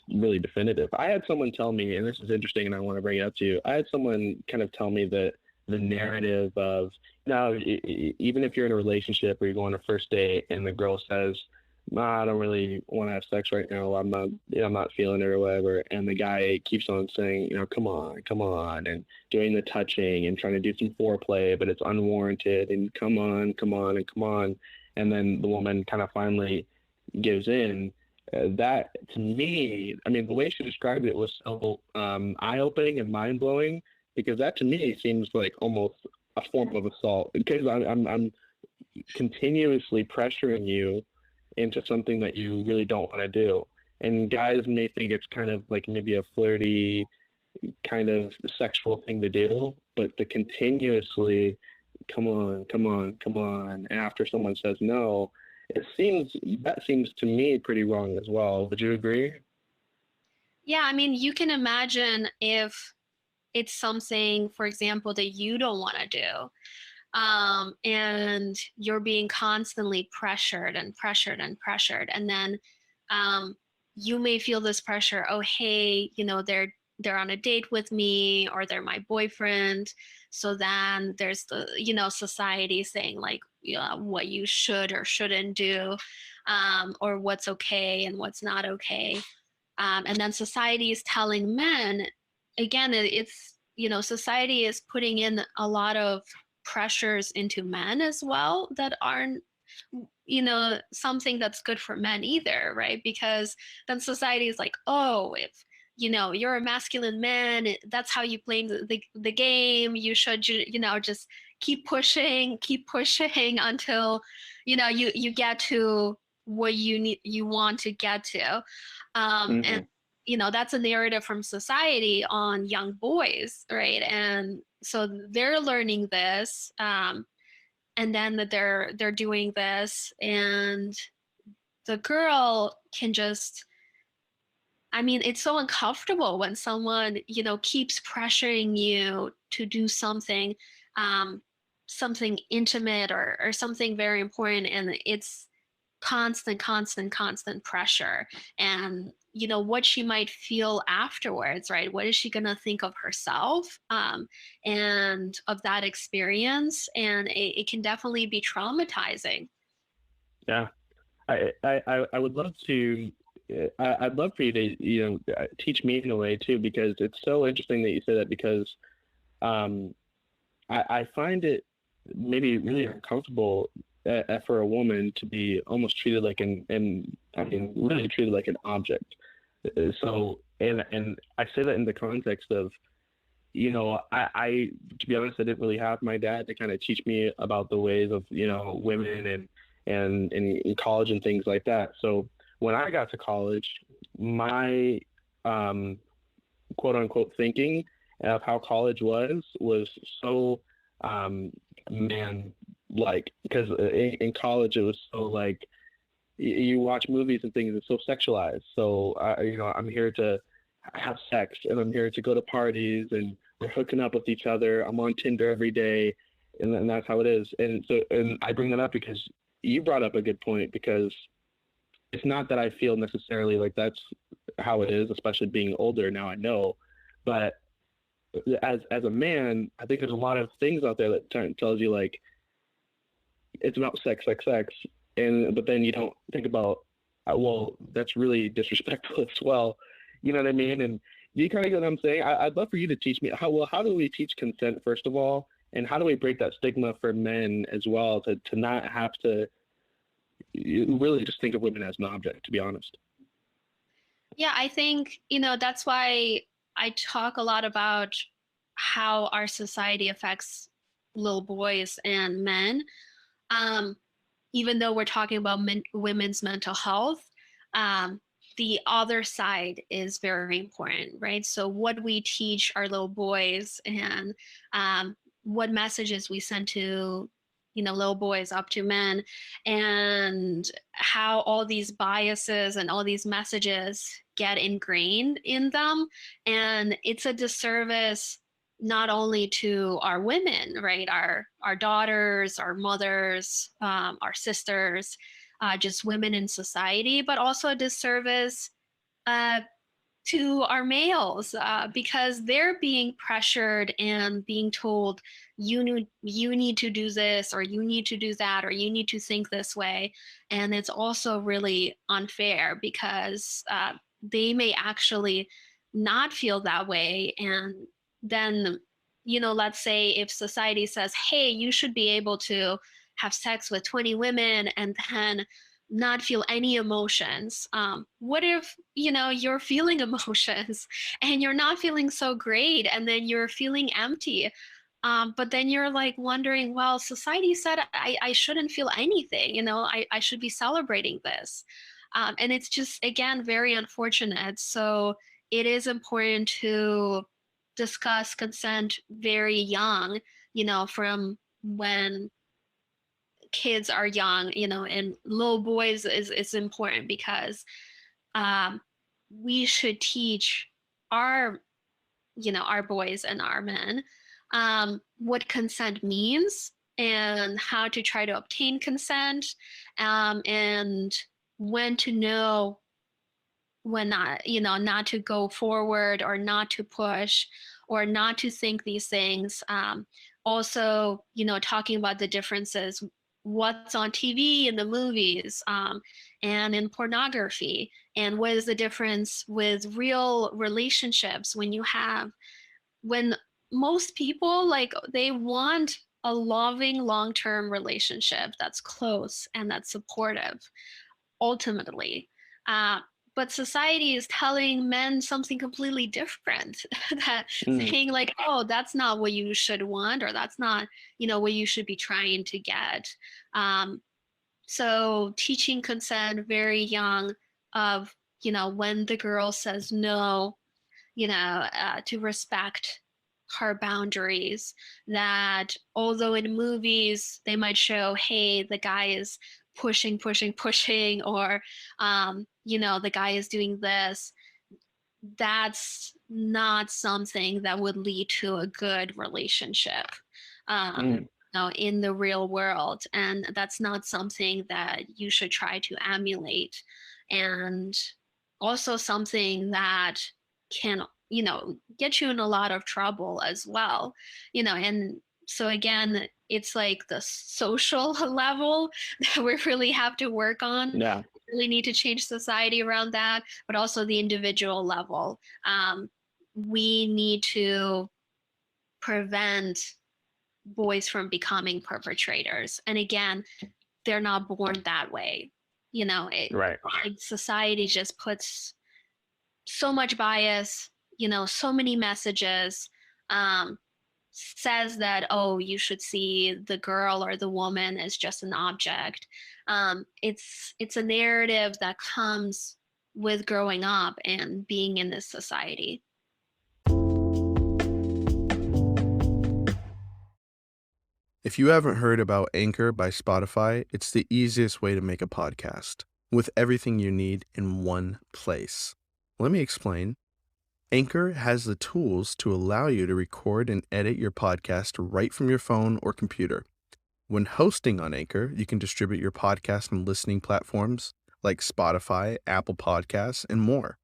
S2: really definitive. I had someone tell me, and this is interesting, and I want to bring it up to you. I had someone kind of tell me that the narrative of now, even if you're in a relationship or you go on a first date, and the girl says, "Nah, I don't really want to have sex right now. I'm not feeling it or whatever," and the guy keeps on saying, come on, and doing the touching and trying to do some foreplay, but it's unwarranted, and come on, and come on, and then the woman kind of finally gives in. That to me, I mean, the way she described it was so eye-opening and mind-blowing, because that to me seems like almost a form of assault, because I'm continuously pressuring you into something that you really don't want to do. And guys may think it's kind of like maybe a flirty kind of sexual thing to do, but the continuously come on, and after someone says no, that seems to me pretty wrong as well. Would you agree?
S3: Yeah, I mean, you can imagine if it's something, for example, that you don't want to do, and you're being constantly pressured and pressured and pressured, and then um, you may feel this pressure. Oh, hey, they're on a date with me, or they're my boyfriend. So then there's the, society saying like, what you should or shouldn't do, or what's okay and what's not okay. And then society is telling men, again, it's, society is putting in a lot of pressures into men as well that aren't, something that's good for men either, right? Because then society is like, oh, if, you're a masculine man, that's how you play the game. You should, just keep pushing until, you get to what you want to get to. And
S2: Mm-hmm.
S3: that's a narrative from society on young boys, right? And so they're learning this, and then that they're doing this, and the girl can just, I mean, it's so uncomfortable when someone, keeps pressuring you to do something, um, something intimate, or something very important, and it's constant pressure. And what she might feel afterwards, right? What is she going to think of herself, and of that experience? And it can definitely be traumatizing.
S2: Yeah. I would love to. I'd love for you to, teach me in a way too, because it's so interesting that you say that, because um, I find it maybe really uncomfortable for a woman to be almost treated like I mean, really treated like an object. So, and I say that in the context of, I to be honest, I didn't really have my dad to kind of teach me about the ways of, women and in college and things like that. So when I got to college, my um, quote unquote thinking of how college was so um, man like, because in college it was so like you watch movies and things, it's so sexualized. So I'm here to have sex, and I'm here to go to parties, and we're hooking up with each other. I'm on Tinder every day, and that's how it is. And so, and I bring that up because you brought up a good point, because it's not that I feel necessarily like that's how it is, especially being older now. I know, but as a man, I think there's a lot of things out there that tells you like it's about sex, sex, sex, and but then you don't think about, well, that's really disrespectful as well. You know what I mean? And you kind of get what I'm saying. I'd love for you to teach me how do we teach consent first of all, and how do we break that stigma for men as well, to not have to really just think of women as an object, to be honest.
S3: Yeah, I think, that's why I talk a lot about how our society affects little boys and men. Um, Even though we're talking about women's mental health, um, the other side is very important, right? So, what we teach our little boys, and what messages we send to, little boys up to men, and how all these biases and all these messages get ingrained in them. And it's a disservice not only to our women, right? Our daughters, our mothers, our sisters, just women in society, but also a disservice uh, to our males, because they're being pressured and being told you need to do this, or you need to do that, or you need to think this way. And it's also really unfair, because they may actually not feel that way. And then, let's say if society says, hey, you should be able to have sex with 20 women and then not feel any emotions. What if, you're feeling emotions and you're not feeling so great, and then you're feeling empty? But then you're like wondering, well, society said I shouldn't feel anything, I should be celebrating this. And it's just, again, very unfortunate. So it is important to discuss consent very young, from when kids are young, and little boys is important, because um, we should teach our, our boys and our men, what consent means, and how to try to obtain consent, and when to know when not, not to go forward, or not to push, or not to think these things. Also, talking about the differences, what's on TV in the movies, and in pornography, and what is the difference with real relationships, when most people, like, they want a loving long-term relationship that's close and that's supportive ultimately. Uh, but society is telling men something completely different, that
S2: Mm,
S3: saying like, oh, that's not what you should want, or that's not, what you should be trying to get. Um, so teaching consent very young, of, when the girl says no, to respect her boundaries. That although in movies they might show, hey, the guy is pushing, pushing, pushing, or, the guy is doing this, that's not something that would lead to a good relationship.
S2: mm.
S3: In the real world, and that's not something that you should try to emulate. And also something that can, get you in a lot of trouble as well, and so again, it's like the social level that we really have to work on.
S2: Yeah.
S3: Really need to change society around that, but also the individual level. We need to prevent boys from becoming perpetrators. And again, they're not born that way.
S2: Right.
S3: Like society just puts so much bias, so many messages, um, says that, oh, you should see the girl or the woman as just an object. It's a narrative that comes with growing up and being in this society.
S1: If you haven't heard about Anchor by Spotify, it's the easiest way to make a podcast with everything you need in one place. Let me explain. Anchor has the tools to allow you to record and edit your podcast right from your phone or computer. When hosting on Anchor, you can distribute your podcast on listening platforms like Spotify, Apple Podcasts, and more.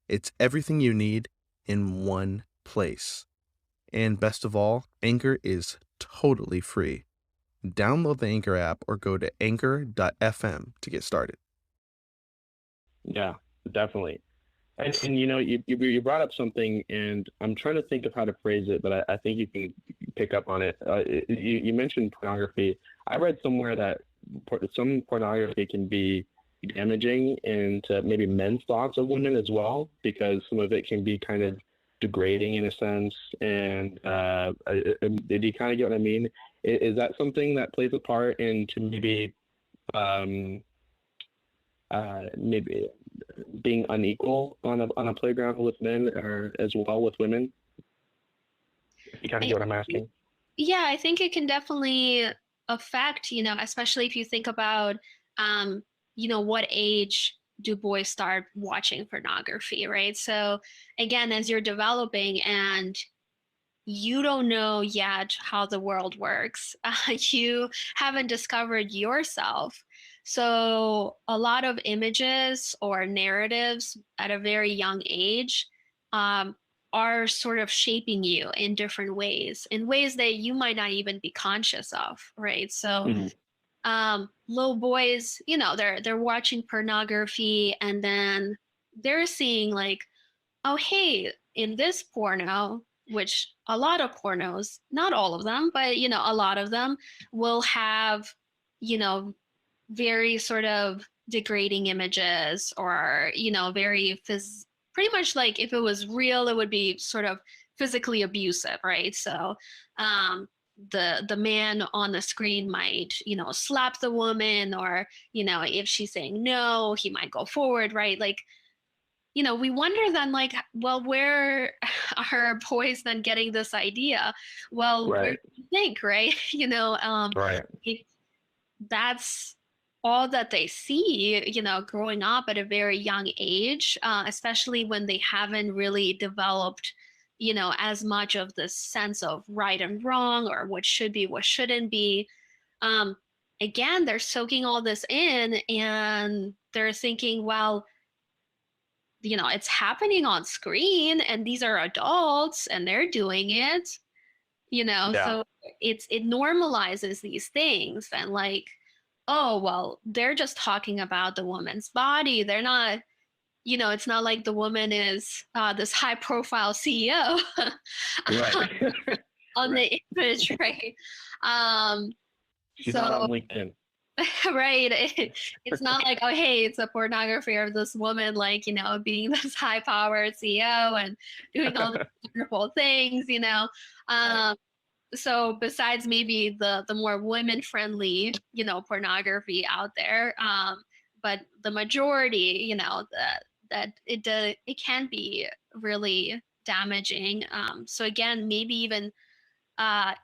S1: It's everything you need in one place. And best of all, Anchor is totally free. Download the Anchor app or go to anchor.fm to get started.
S2: Yeah, definitely. And you brought up something, and I'm trying to think of how to phrase it, but I think you can pick up on it. You mentioned pornography. I read somewhere that some pornography can be damaging into maybe men's thoughts of women as well, because some of it can be kind of degrading in a sense. And did you kind of get what I mean? Is that something that plays a part into maybe being unequal on a playground with men or as well with women? You kind of get what I'm asking?
S3: Yeah, I think it can definitely affect, especially if you think about, what age do boys start watching pornography, right? So again, as you're developing and you don't know yet how the world works, you haven't discovered yourself. So a lot of images or narratives at a very young age um, are sort of shaping you in different ways, in ways that you might not even be conscious of, right? So
S2: Mhm.
S3: little boys, they're watching pornography and then they're seeing like, oh, hey, in this porno, which a lot of pornos, not all of them, but a lot of them will have, you know, very sort of degrading images or, pretty much like if it was real, it would be sort of physically abusive, right? So the man on the screen might, slap the woman or, if she's saying no, he might go forward, right? Like we wonder then, like, well, where are boys then getting this idea? Well, where
S2: Right.
S3: do you think, right?
S2: Right.
S3: If that's all that they see, growing up at a very young age, especially when they haven't really developed, as much of this sense of right and wrong or what should be, what shouldn't be. Um, Again, they're soaking all this in and they're thinking, well, it's happening on screen and these are adults and they're doing it,
S2: Yeah.
S3: so it normalizes these things and like, oh, well, they're just talking about the woman's body. They're not, it's not like the woman is this high profile CEO
S2: Right.
S3: on
S2: Right.
S3: the image, right? Um,
S2: She's not on
S3: so
S2: LinkedIn.
S3: right. It's not like, oh, hey, it's a pornography of this woman, like, being this high powered CEO and doing all these wonderful things,
S2: Right.
S3: Um, so besides maybe the more women friendly, pornography out there, but the majority, that it can be really damaging. So again, maybe even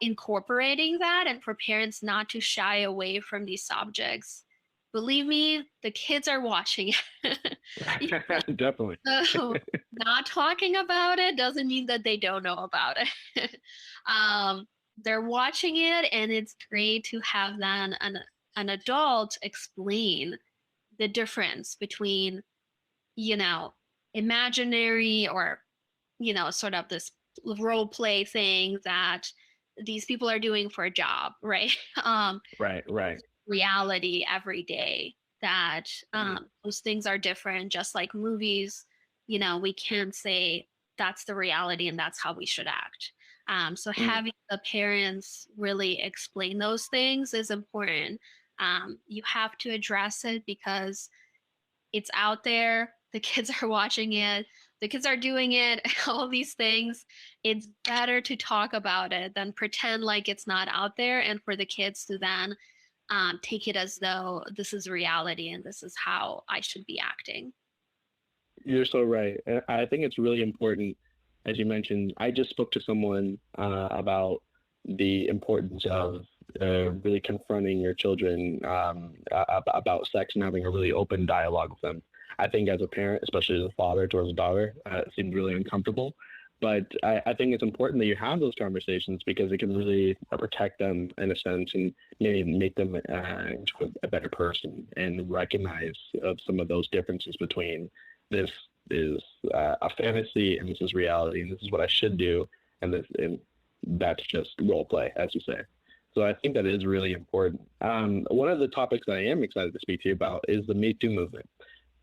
S3: incorporating that and for parents not to shy away from these subjects. Believe me, the kids are watching it.
S2: Definitely.
S3: So not talking about it doesn't mean that they don't know about it. um, they're watching it, and it's great to have then an adult explain the difference between, imaginary or, sort of this role play thing that these people are doing for a job, right?
S2: Right, right.
S3: Reality every day, that those things are different, just like movies. We can't say that's the reality and that's how we should act. So
S2: Mm.
S3: having the parents really explain those things is important. You have to address it because it's out there. The kids are watching it. The kids are doing it, all these things. It's better to talk about it than pretend like it's not out there and for the kids to then take it as though this is reality and this is how I should be acting.
S2: You're so right. And I think it's really important, as you mentioned. I just spoke to someone about the importance of really confronting your children about sex and having a really open dialogue with them. I think as a parent, especially as a father towards a daughter, it seems really uncomfortable. But I think it's important that you have those conversations because it can really protect them in a sense and maybe make them into a better person and recognize of some of those differences between this is a fantasy and this is reality and this is what I should do and that's just role play, as you say. So I think that is really important. One of the topics I am excited to speak to you about is the Me Too movement.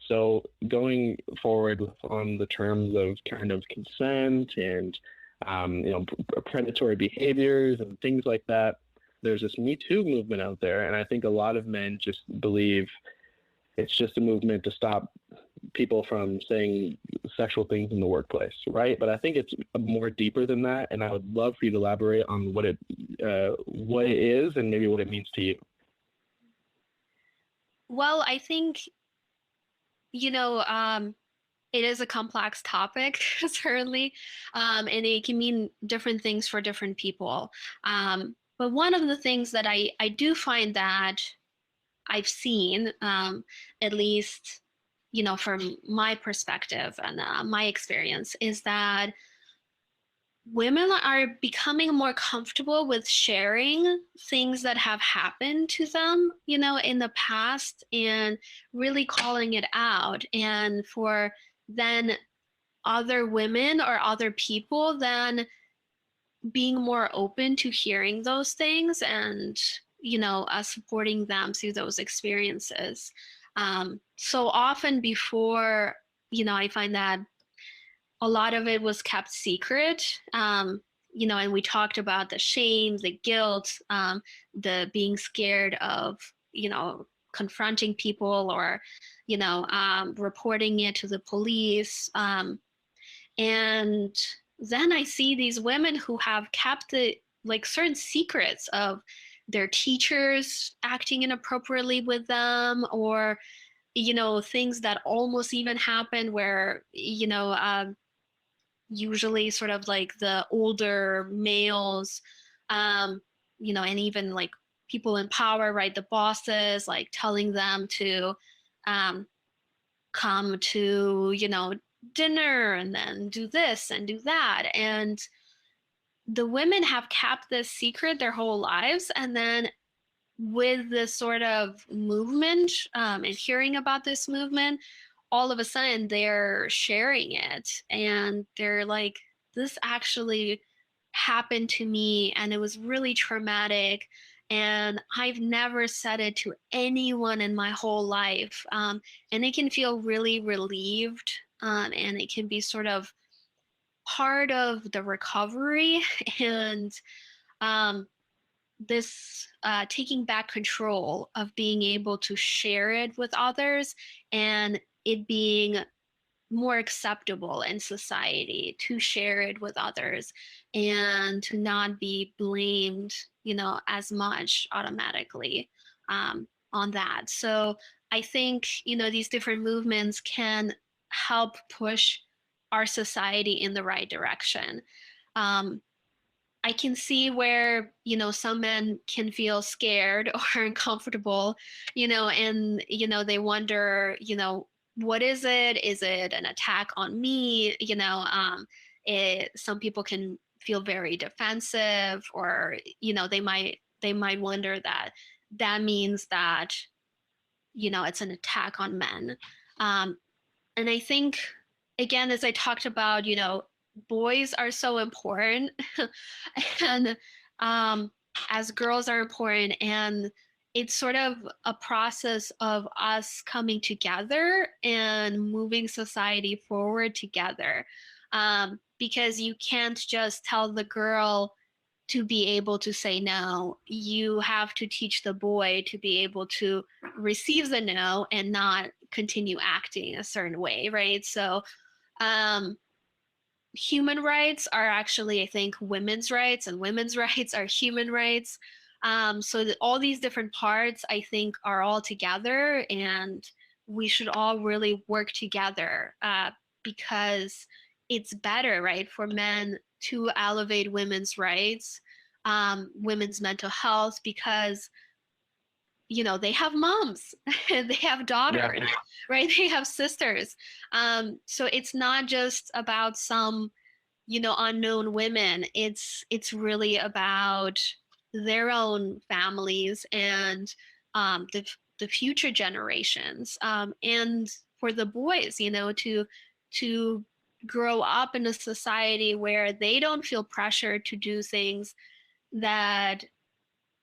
S2: So going forward on the terms of kind of consent and predatory behaviors and things like that, there's this Me Too movement out there, and I think a lot of men just believe it's just a movement to stop people from saying sexual things in the workplace, right? But I think it's more deeper than that, and I would love for you to elaborate on what it is and maybe what it means to you.
S3: Well, I think, it is a complex topic, certainly, and it can mean different things for different people. But one of the things that I do find that I've seen, at least, from my perspective and my experience, is that women are becoming more comfortable with sharing things that have happened to them, in the past, and really calling it out. And for then other women or other people then being more open to hearing those things and, supporting them through those experiences. So often before, I find that a lot of it was kept secret. And we talked about the shame, the guilt, the being scared of, confronting people or, reporting it to the police. And then I see these women who have kept the like certain secrets of their teachers acting inappropriately with them, or things that almost even happened where usually sort of like the older males, um, and even like people in power, right, the bosses, like telling them to um, come to dinner and then do this and do that. And the women have kept this secret their whole lives. And then with this sort of movement, and hearing about this movement, all of a sudden they're sharing it and they're like, this actually happened to me and it was really traumatic. And I've never said it to anyone in my whole life. And it can feel really relieved. And it can be sort of part of the recovery and um, this taking back control of being able to share it with others and it being more acceptable in society to share it with others and to not be blamed, as much automatically on that. So I think, these different movements can help push our society in the right direction. Um, I can see where, some men can feel scared or uncomfortable, and, they wonder, what is it? Is it an attack on me? Some people can feel very defensive or, they might wonder that that means that, it's an attack on men. And I think again, as I talked about, boys are so important and as girls are important. And it's sort of a process of us coming together and moving society forward together. Because you can't just tell the girl to be able to say no. You have to teach the boy to be able to receive the no and not continue acting a certain way, right? So, um, human rights are actually, I think, women's rights, and women's rights are human rights. So that all these different parts, I think, are all together, and we should all really work together because it's better, right, for men to elevate women's rights, women's mental health, because they have moms, they have
S2: Yeah.
S3: daughters, right? They have sisters. So it's not just about some unknown women. It's really about their own families and the future generations, and for the boys, to grow up in a society where they don't feel pressure to do things that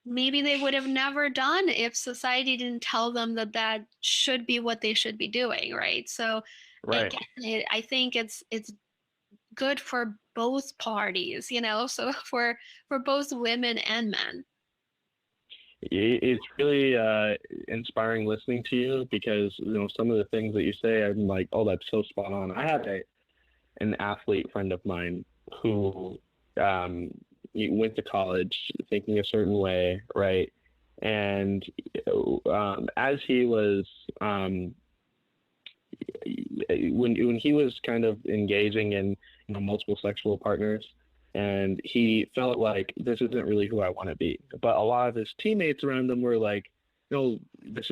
S3: maybe they would have never done if society didn't tell them that that should be what they should be doing, right? So
S2: Right.
S3: again, I think it's good for both parties, so for both women and men.
S2: It's really inspiring listening to you because some of the things that you say, I'm like, oh, that's so spot on. I had an athlete friend of mine who went to college thinking a certain way, right? And as he was when he was kind of engaging in multiple sexual partners, and he felt like this isn't really who I want to be. But a lot of his teammates around him were like, no, this.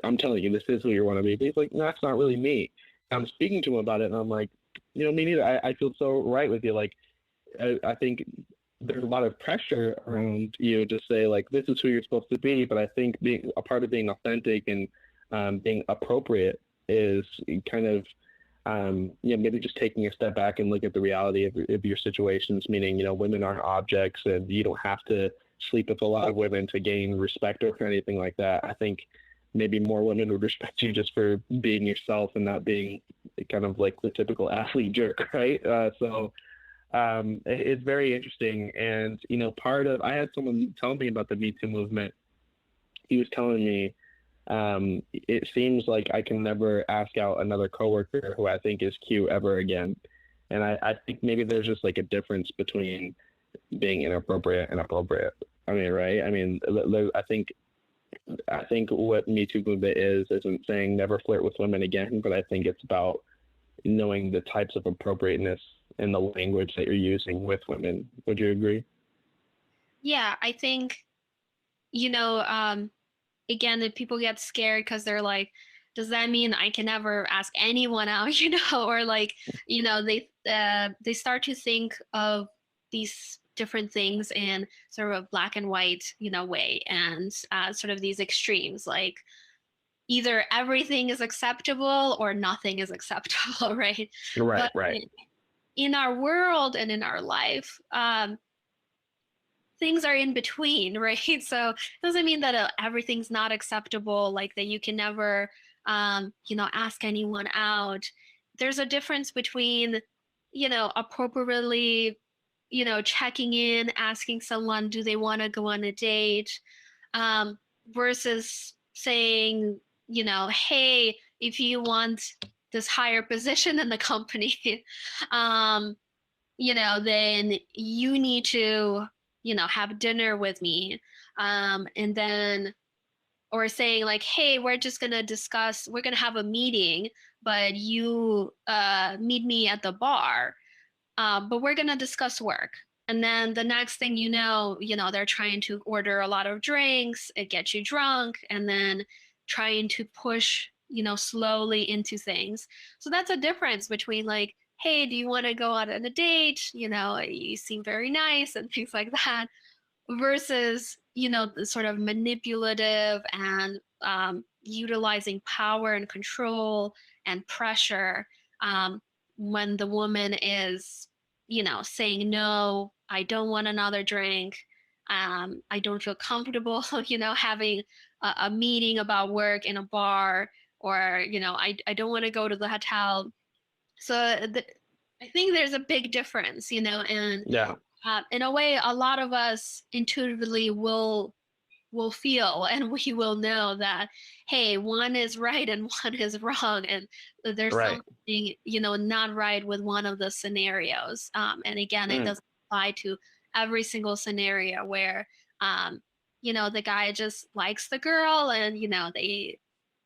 S2: I'm telling you, this is who you want to be. But he's like, no, that's not really me. I'm speaking to him about it, and I'm like, me neither. I feel so right with you. Like, I think there's a lot of pressure around you to say like this is who you're supposed to be. But I think being a part of being authentic and being appropriate is kind of maybe just taking a step back and look at the reality of your situations, meaning, women aren't objects and you don't have to sleep with a lot of women to gain respect or anything like that. I think maybe more women would respect you just for being yourself and not being kind of like the typical athlete jerk, right? It's very interesting. And, I had someone tell me about the Me Too movement. He was telling me, it seems like I can never ask out another coworker who I think is cute ever again. And I think maybe there's just like a difference between being inappropriate and appropriate. I mean, right? I mean, I think what Me Too movement isn't saying never flirt with women again, but I think it's about knowing the types of appropriateness in the language that you're using with women. Would you agree?
S3: Yeah, I think, you know, um, again, if people get scared because they're like, does that mean I can never ask anyone out, or like, they start to think of these different things in sort of a black and white, way, and sort of these extremes, like either everything is acceptable or nothing is acceptable, right?
S2: Right,
S3: But
S2: right.
S3: in our world and in our life, things are in between, right? So it doesn't mean that everything's not acceptable, like that you can never, ask anyone out. There's a difference between, appropriately, checking in, asking someone, do they want to go on a date, um, versus saying, hey, if you want this higher position in the company, um, then you need to, have dinner with me. And then, or saying like, hey, we're going to have a meeting, but you meet me at the bar, but we're going to discuss work. And then the next thing they're trying to order a lot of drinks, it gets you drunk, and then trying to push, slowly into things. So that's a difference between like, hey, do you want to go out on a date? You seem very nice and things like that, versus, the sort of manipulative and utilizing power and control and pressure. when the woman is, saying, no, I don't want another drink. I don't feel comfortable, having a meeting about work in a bar, or, I don't want to go to the hotel. So I think there's a big difference, and
S2: Yeah.
S3: in a way, a lot of us intuitively will feel and we will know that, hey, one is right and one is wrong, and there's
S2: Right.
S3: something, not right with one of the scenarios. And again, it
S2: Mm.
S3: doesn't apply to every single scenario where, um, the guy just likes the girl, and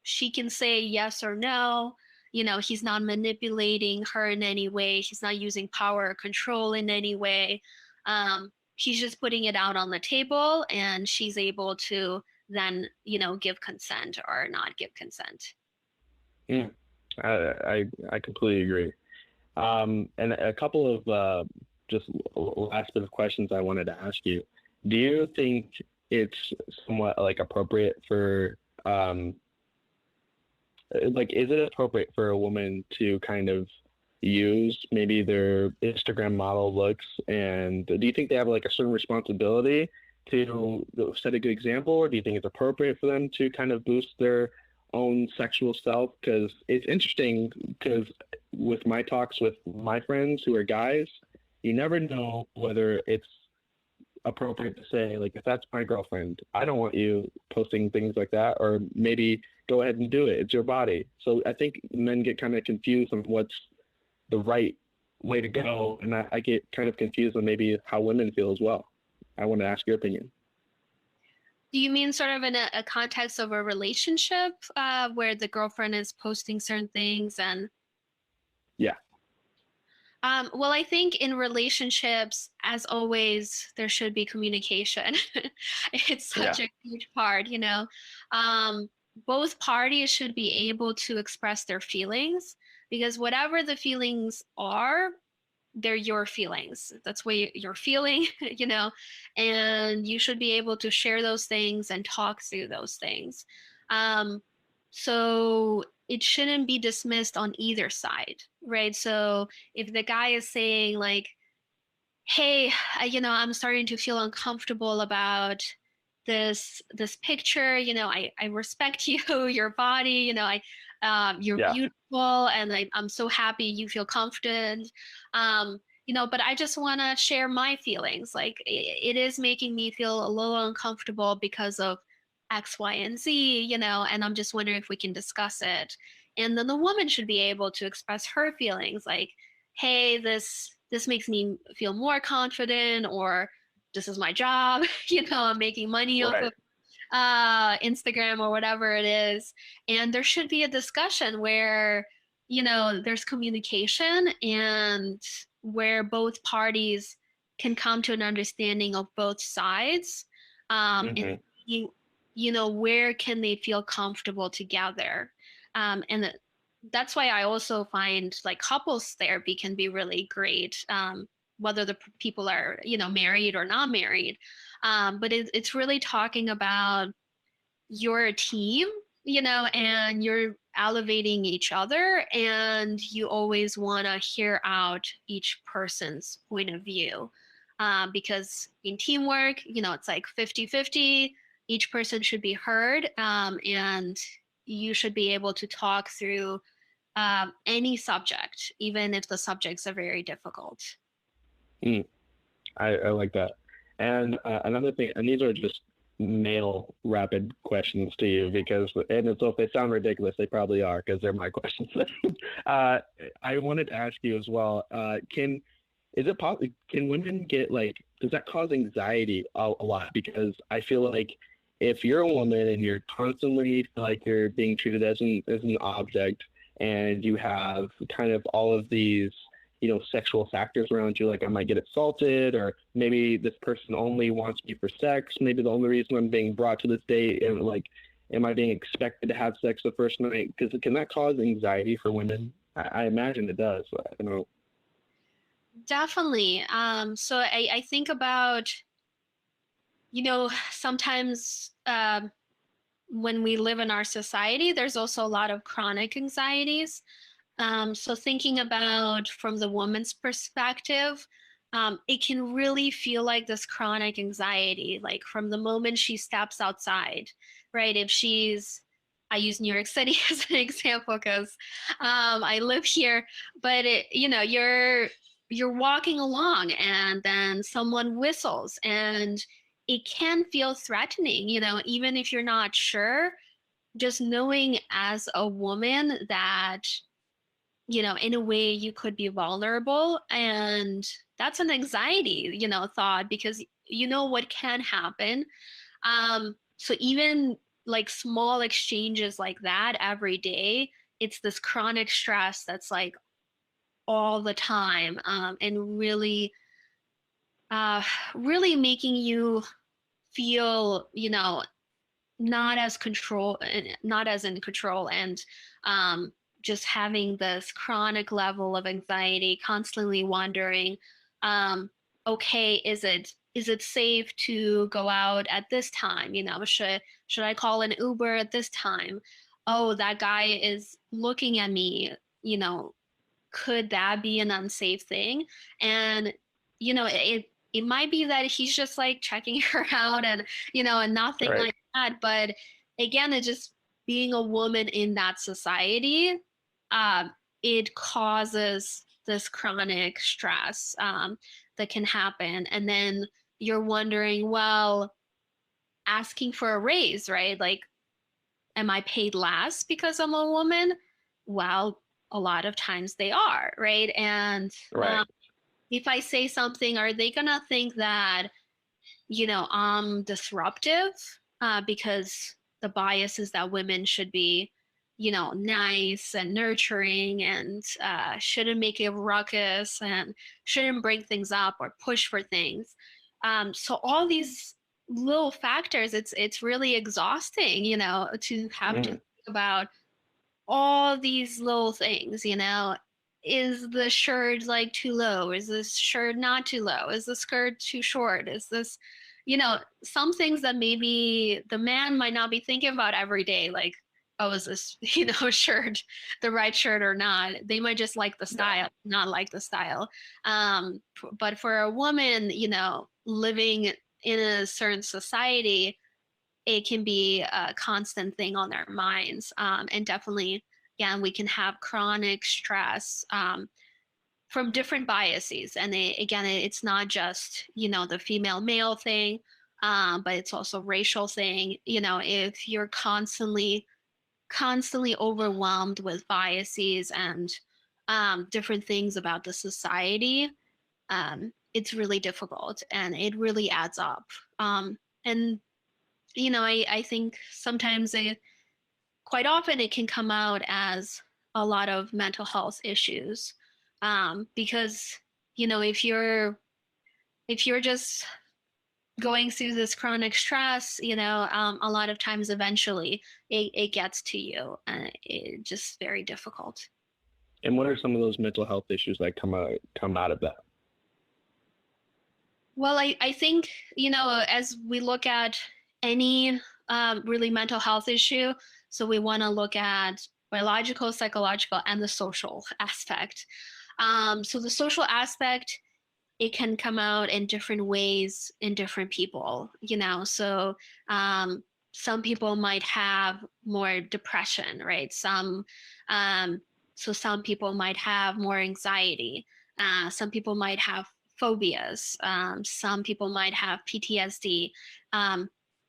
S3: she can say yes or no. He's not manipulating her in any way. He's not using power or control in any way. She's just putting it out on the table, and she's able to then, give consent or not give consent.
S2: Mm. I completely agree. And a couple of just last bit of questions I wanted to ask you. Do you think it's somewhat like appropriate for like, is it appropriate for a woman to kind of use maybe their Instagram model looks, and do you think they have like a certain responsibility to set a good example, or do you think it's appropriate for them to kind of boost their own sexual self? Because it's interesting, because with my talks with my friends who are guys, you never know whether it's appropriate to say, like, if that's my girlfriend, I don't want you posting things like that, or maybe go ahead and do it. It's your body. So I think men get kind of confused on what's the right way to go, and I get kind of confused on maybe how women feel as well. I want to ask your opinion.
S3: Do you mean sort of in a context of a relationship, where the girlfriend is posting certain things and
S2: Yeah.
S3: well, I think in relationships, as always, there should be communication. It's
S2: Yeah.
S3: such a huge part, Um, both parties should be able to express their feelings, because whatever the feelings are, they're your feelings. That's what you're feeling, and you should be able to share those things and talk through those things. Um, so it shouldn't be dismissed on either side, right? So if the guy is saying, like, hey, I'm starting to feel uncomfortable about this picture. I respect you, your body. You're
S2: Yeah.
S3: beautiful, and I'm so happy you feel confident. But I just want to share my feelings. Like, it is making me feel a little uncomfortable because of X, Y, and Z. And I'm just wondering if we can discuss it. And then the woman should be able to express her feelings, like, hey, this makes me feel more confident, or this is my job, I'm making money off
S2: Right.
S3: of Instagram or whatever it is. And there should be a discussion where, there's communication, and where both parties can come to an understanding of both sides, and
S2: Hmm.
S3: where can they feel comfortable together. And that's why I also find, like, couples therapy can be really great, whether the people are, married or not married. But it's really talking about you're a team, and you're elevating each other, and you always want to hear out each person's point of view. Because in teamwork, it's like 50-50. Each person should be heard, and you should be able to talk through any subject, even if the subjects are very difficult.
S2: Mm. I like that. And another thing, and these are just male rapid questions to you, because, and so if they sound ridiculous, they probably are, because they're my questions. uh, I wanted to ask you as well. Is it possible? Can women get, like? Does that cause anxiety a lot? Because I feel like if you're a woman and you're constantly feel like you're being treated as an object, and you have kind of all of these sexual factors around you, like, I might get assaulted, or maybe this person only wants me for sex. Maybe the only reason I'm being brought to this date, and, like, am I being expected to have sex the first night? Because can that cause anxiety for women? I imagine it does. I don't know.
S3: Definitely. So I think about, sometimes, when we live in our society, there's also a lot of chronic anxieties. So thinking about from the woman's perspective, it can really feel like this chronic anxiety, like from the moment she steps outside, right? If she's, I use New York City as an example because I live here, but you're walking along and then someone whistles and it can feel threatening, even if you're not sure, just knowing as a woman that in a way you could be vulnerable. And that's an anxiety, thought because you know what can happen. So even like small exchanges like that every day, it's this chronic stress that's like all the time, and uh, really making you feel, not as in control, and um, just having this chronic level of anxiety, constantly wondering, um, okay, is it safe to go out at this time? Should I call an Uber at this time? Oh, that guy is looking at me, you know, could that be an unsafe thing? And it might be that he's just like checking her out, and nothing
S2: Right.
S3: like that. But again, it's just being a woman in that society, um, it causes this chronic stress, that can happen. And then you're wondering, well, asking for a raise, right? Like, am I paid less because I'm a woman? Well, a lot of times they are, right? And
S2: Right.
S3: if I say something, are they gonna think that, I'm disruptive, because the bias is that women should be, nice and nurturing and shouldn't make a ruckus and shouldn't bring things up or push for things. So all these little factors, it's really exhausting, to have to
S2: Mm.
S3: think about all these little things, is the shirt like too low? Is this shirt not too low? Is the skirt too short? Is this, some things that maybe the man might not be thinking about every day, like, oh, is this, shirt the right shirt or not? They might just like the
S2: Yeah.
S3: style, not like the style. But for a woman, living in a certain society, it can be a constant thing on their minds. And definitely, again, we can have chronic stress, from different biases. And again, it's not just, the female male thing, but it's also racial thing. If you're constantly overwhelmed with biases and different things about the society, it's really difficult and it really adds up. And I think sometimes quite often it can come out as a lot of mental health issues, because if you're just going through this chronic stress, a lot of times eventually it gets to you, and it's just very difficult.
S2: And what are some of those mental health issues that come out of that?
S3: Well, I think, as we look at any really mental health issue, so we want to look at biological, psychological, and the social aspect. So the social aspect, it can come out in different ways in different people, So um, some people might have more depression, right? Um, so some people might have more anxiety. Some people might have phobias. Some people might have PTSD.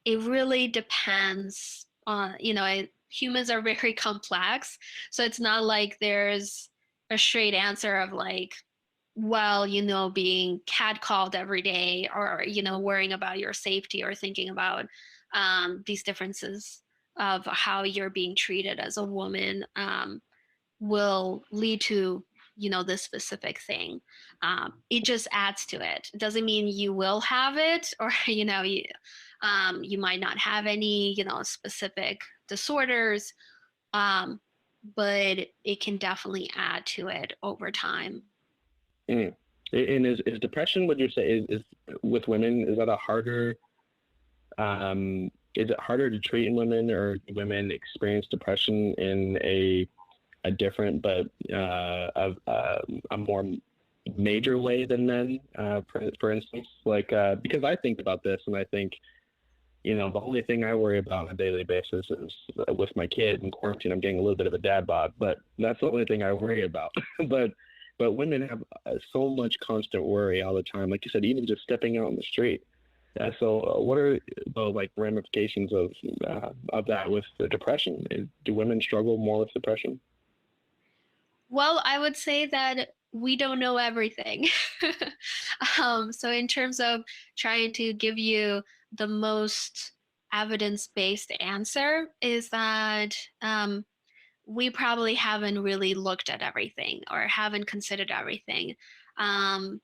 S3: It really depends on, humans are very complex. So it's not like there's a straight answer of like, well, being catcalled every day, or, worrying about your safety, or thinking about these differences of how you're being treated as a woman, will lead to, this specific thing. It just adds to it. It doesn't mean you will have it, or, you might not have any, specific disorders, um, but it can definitely add to it over time.
S2: Mm. And is depression, would you say, is with women, is that a harder, is it harder to treat in women, or do women experience depression in a a different but a more major way than men, for instance. Like, because I think about this and I think, the only thing I worry about on a daily basis is with my kid in quarantine. I'm getting a little bit of a dad bod, but that's the only thing I worry about. but women have so much constant worry all the time. Like you said, even just stepping out on the street. So, what are the like ramifications of that with the depression? Do women struggle more with depression?
S3: Well, I would say that we don't know everything. So, in terms of trying to give you the most evidence-based answer, is that we probably haven't really looked at everything or haven't considered everything. Um,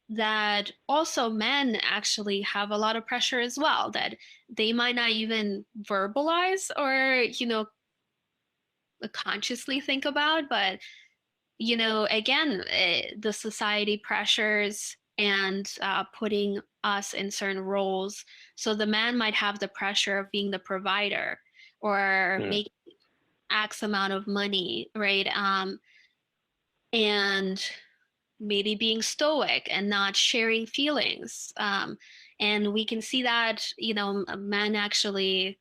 S3: that also men actually have a lot of pressure as well that they might not even verbalize or, consciously think about, but again, the society pressures and putting us in certain roles. So the man might have the pressure of being the provider or
S2: Mm,
S3: making X amount of money, right? And maybe being stoic and not sharing feelings. And we can see that, men actually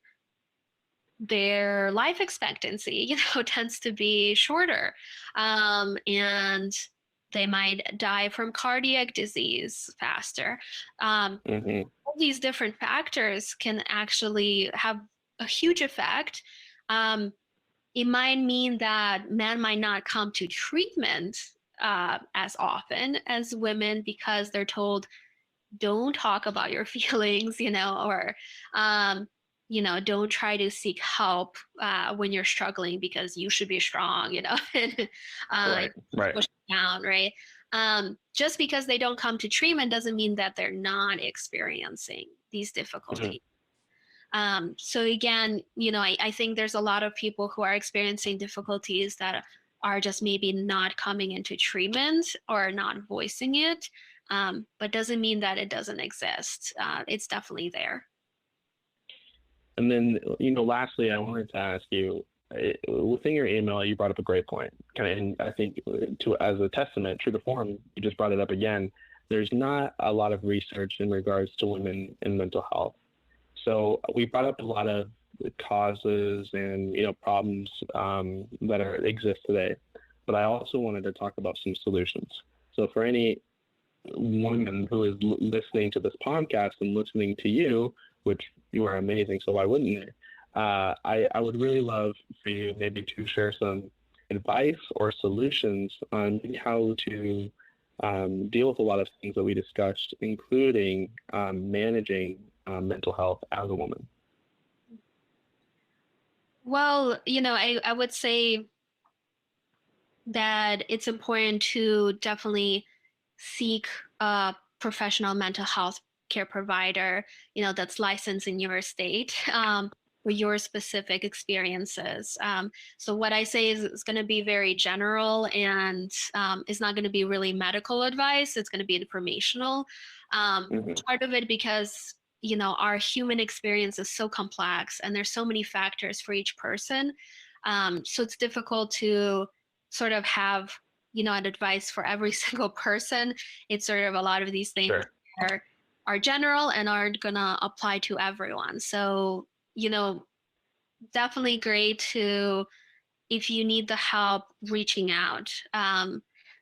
S3: their life expectancy, tends to be shorter. And they might die from cardiac disease faster.
S2: hmm
S3: All these different factors can actually have a huge effect. Um, it might mean that men might not come to treatment as often as women because they're told don't talk about your feelings, or, um, don't try to seek help when you're struggling because you should be strong, and
S2: Right, right.
S3: push it down, right? Just because they don't come to treatment doesn't mean that they're not experiencing these
S2: Mhm.
S3: difficulties. So again, I think there's a lot of people who are experiencing difficulties that are just maybe not coming into treatment or not voicing it, but doesn't mean that it doesn't exist. It's definitely there.
S2: And then, lastly, I wanted to ask you, within your email, you brought up a great point. Kind of, and I think to as a testament, true to form, you just brought it up again. There's not a lot of research in regards to women and mental health. So we brought up a lot of the causes and problems that exist today. But I also wanted to talk about some solutions. So for any woman who is listening to this podcast and listening to you, which you are amazing, so why wouldn't you? I would really love for you maybe to share some advice or solutions on how to deal with a lot of things that we discussed, including managing mental health as a woman.
S3: Well, I would say that it's important to definitely seek a professional mental health care provider, that's licensed in your state, for your specific experiences. So what I say is it's going to be very general and it's not going to be really medical advice. It's going to be informational.
S2: Mm-hmm.
S3: Part of it because our human experience is so complex and there's so many factors for each person. So it's difficult to sort of have an advice for every single person. It's sort of a lot of these things
S2: Sure.
S3: are general and aren't gonna apply to everyone. So, definitely great to if you need the help reaching out.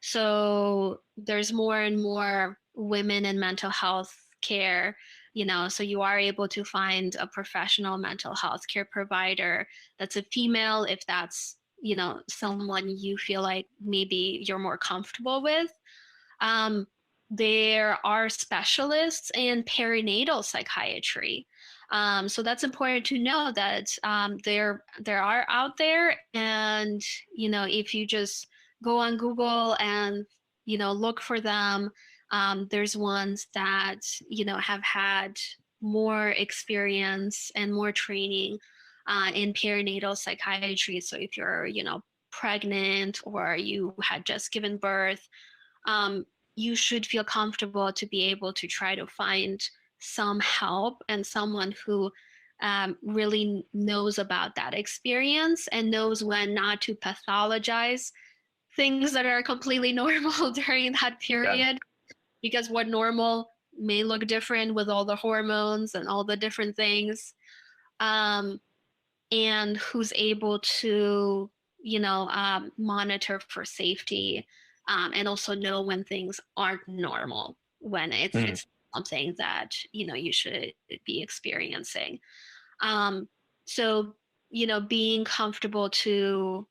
S3: So there's more and more women in mental health care, so you are able to find a professional mental health care provider that's a female if that's, someone you feel like maybe you're more comfortable with. Um, there are specialists in perinatal psychiatry. So that's important to know that there are out there, and if you just go on Google and look for them, there's ones that have had more experience and more training in perinatal psychiatry. So if you're pregnant or you had just given birth, um, you should feel comfortable to be able to try to find some help and someone who really knows about that experience and knows when not to pathologize things that are completely normal during that period, because what normal may look different with all the hormones and all the different things. Um, and who's able to, monitor for safety, and also know when things aren't normal, when
S2: Mm.
S3: it's something that you should be experiencing. Um, so being comfortable to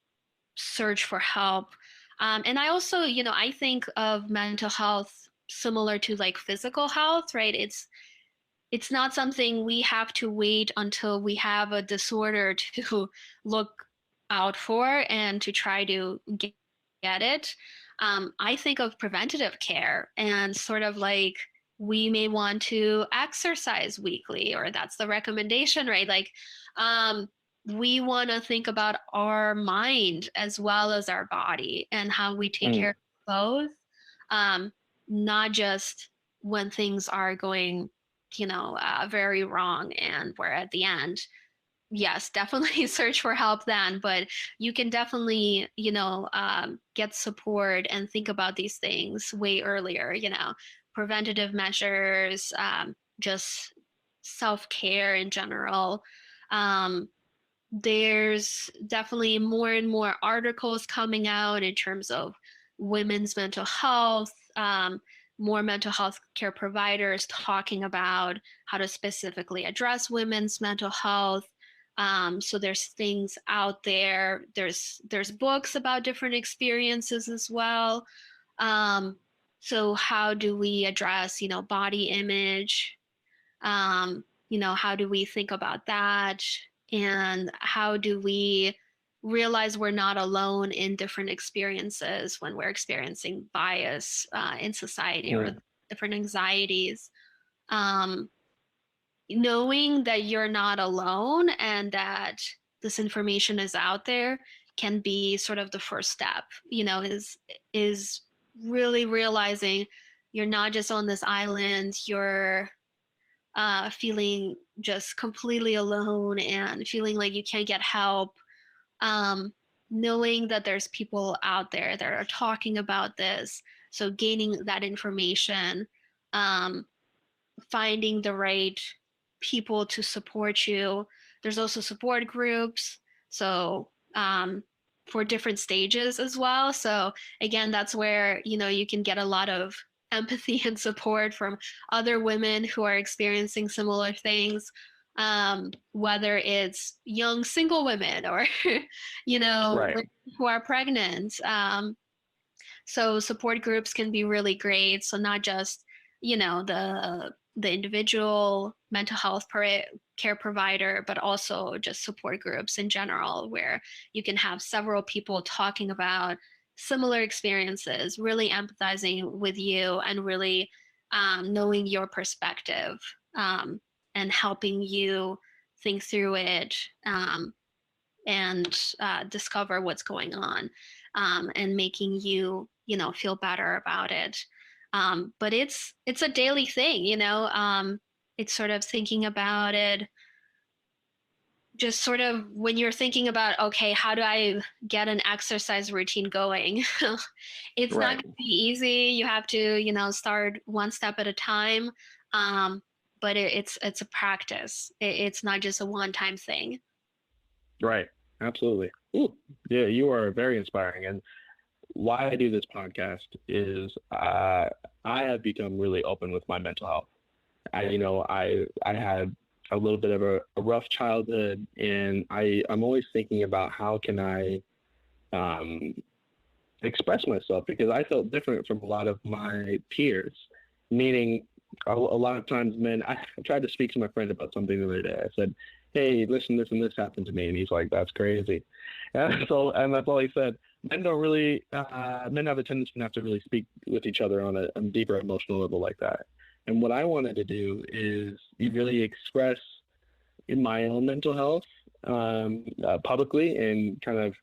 S3: search for help. And I also, I think of mental health similar to like physical health, right? It's not something we have to wait until we have a disorder to look out for and to try to get it. I think of preventative care and sort of like we may want to exercise weekly, or that's the recommendation, right? Like, we want to think about our mind as well as our body and how we take
S2: Mm.
S3: care of both, um, not just when things are going very wrong and we're at the end. Yes, definitely search for help then, but you can definitely, get support and think about these things way earlier, preventative measures, just self-care in general. Um, there's definitely more and more articles coming out in terms of women's mental health, more mental health care providers talking about how to specifically address women's mental health. So there's things out there. There's books about different experiences as well. Um, so how do we address, body image? How do we think about that? And how do we realize we're not alone in different experiences when we're experiencing bias in society or
S2: Mm.
S3: different anxieties? Um, Knowing that you're not alone and that this information is out there can be sort of the first step, is really realizing you're not just on this island, you're feeling just completely alone and feeling like you can't get help. um, Knowing that there's people out there that are talking about this, so gaining that information, um, finding the right people to support you. There's also support groups, so for different stages as well. So again, that's where you can get a lot of empathy and support from other women who are experiencing similar things, whether it's young single women or
S2: Right.
S3: women who are pregnant. So support groups can be really great. So not just, the individual mental health care provider, but also just support groups in general, where you can have several people talking about similar experiences, really empathizing with you and really knowing your perspective, um, and helping you think through it, and discover what's going on, and making you feel better about it. But it's a daily thing, it's sort of thinking about it, just sort of when you're thinking about, okay, how do I get an exercise routine going? It's not
S2: Right.
S3: going to be easy. You have to start one step at a time. um, but it's a practice. It's not just a one-time thing.
S2: Right. Absolutely. Ooh, yeah, you are very inspiring. And why I do this podcast is I have become really open with my mental health. I had a little bit of a rough childhood, and I'm always thinking about how can I um, express myself, because I felt different from a lot of my peers. Meaning, a lot of times, men. I tried to speak to my friend about something the other day. I said, "Hey, listen, this and this happened to me," and he's like, "That's crazy." And that's all he said. Men don't really. Men have a tendency not to really speak with each other on a deeper emotional level like that. And what I wanted to do is really express in my own mental health, publicly, and kind of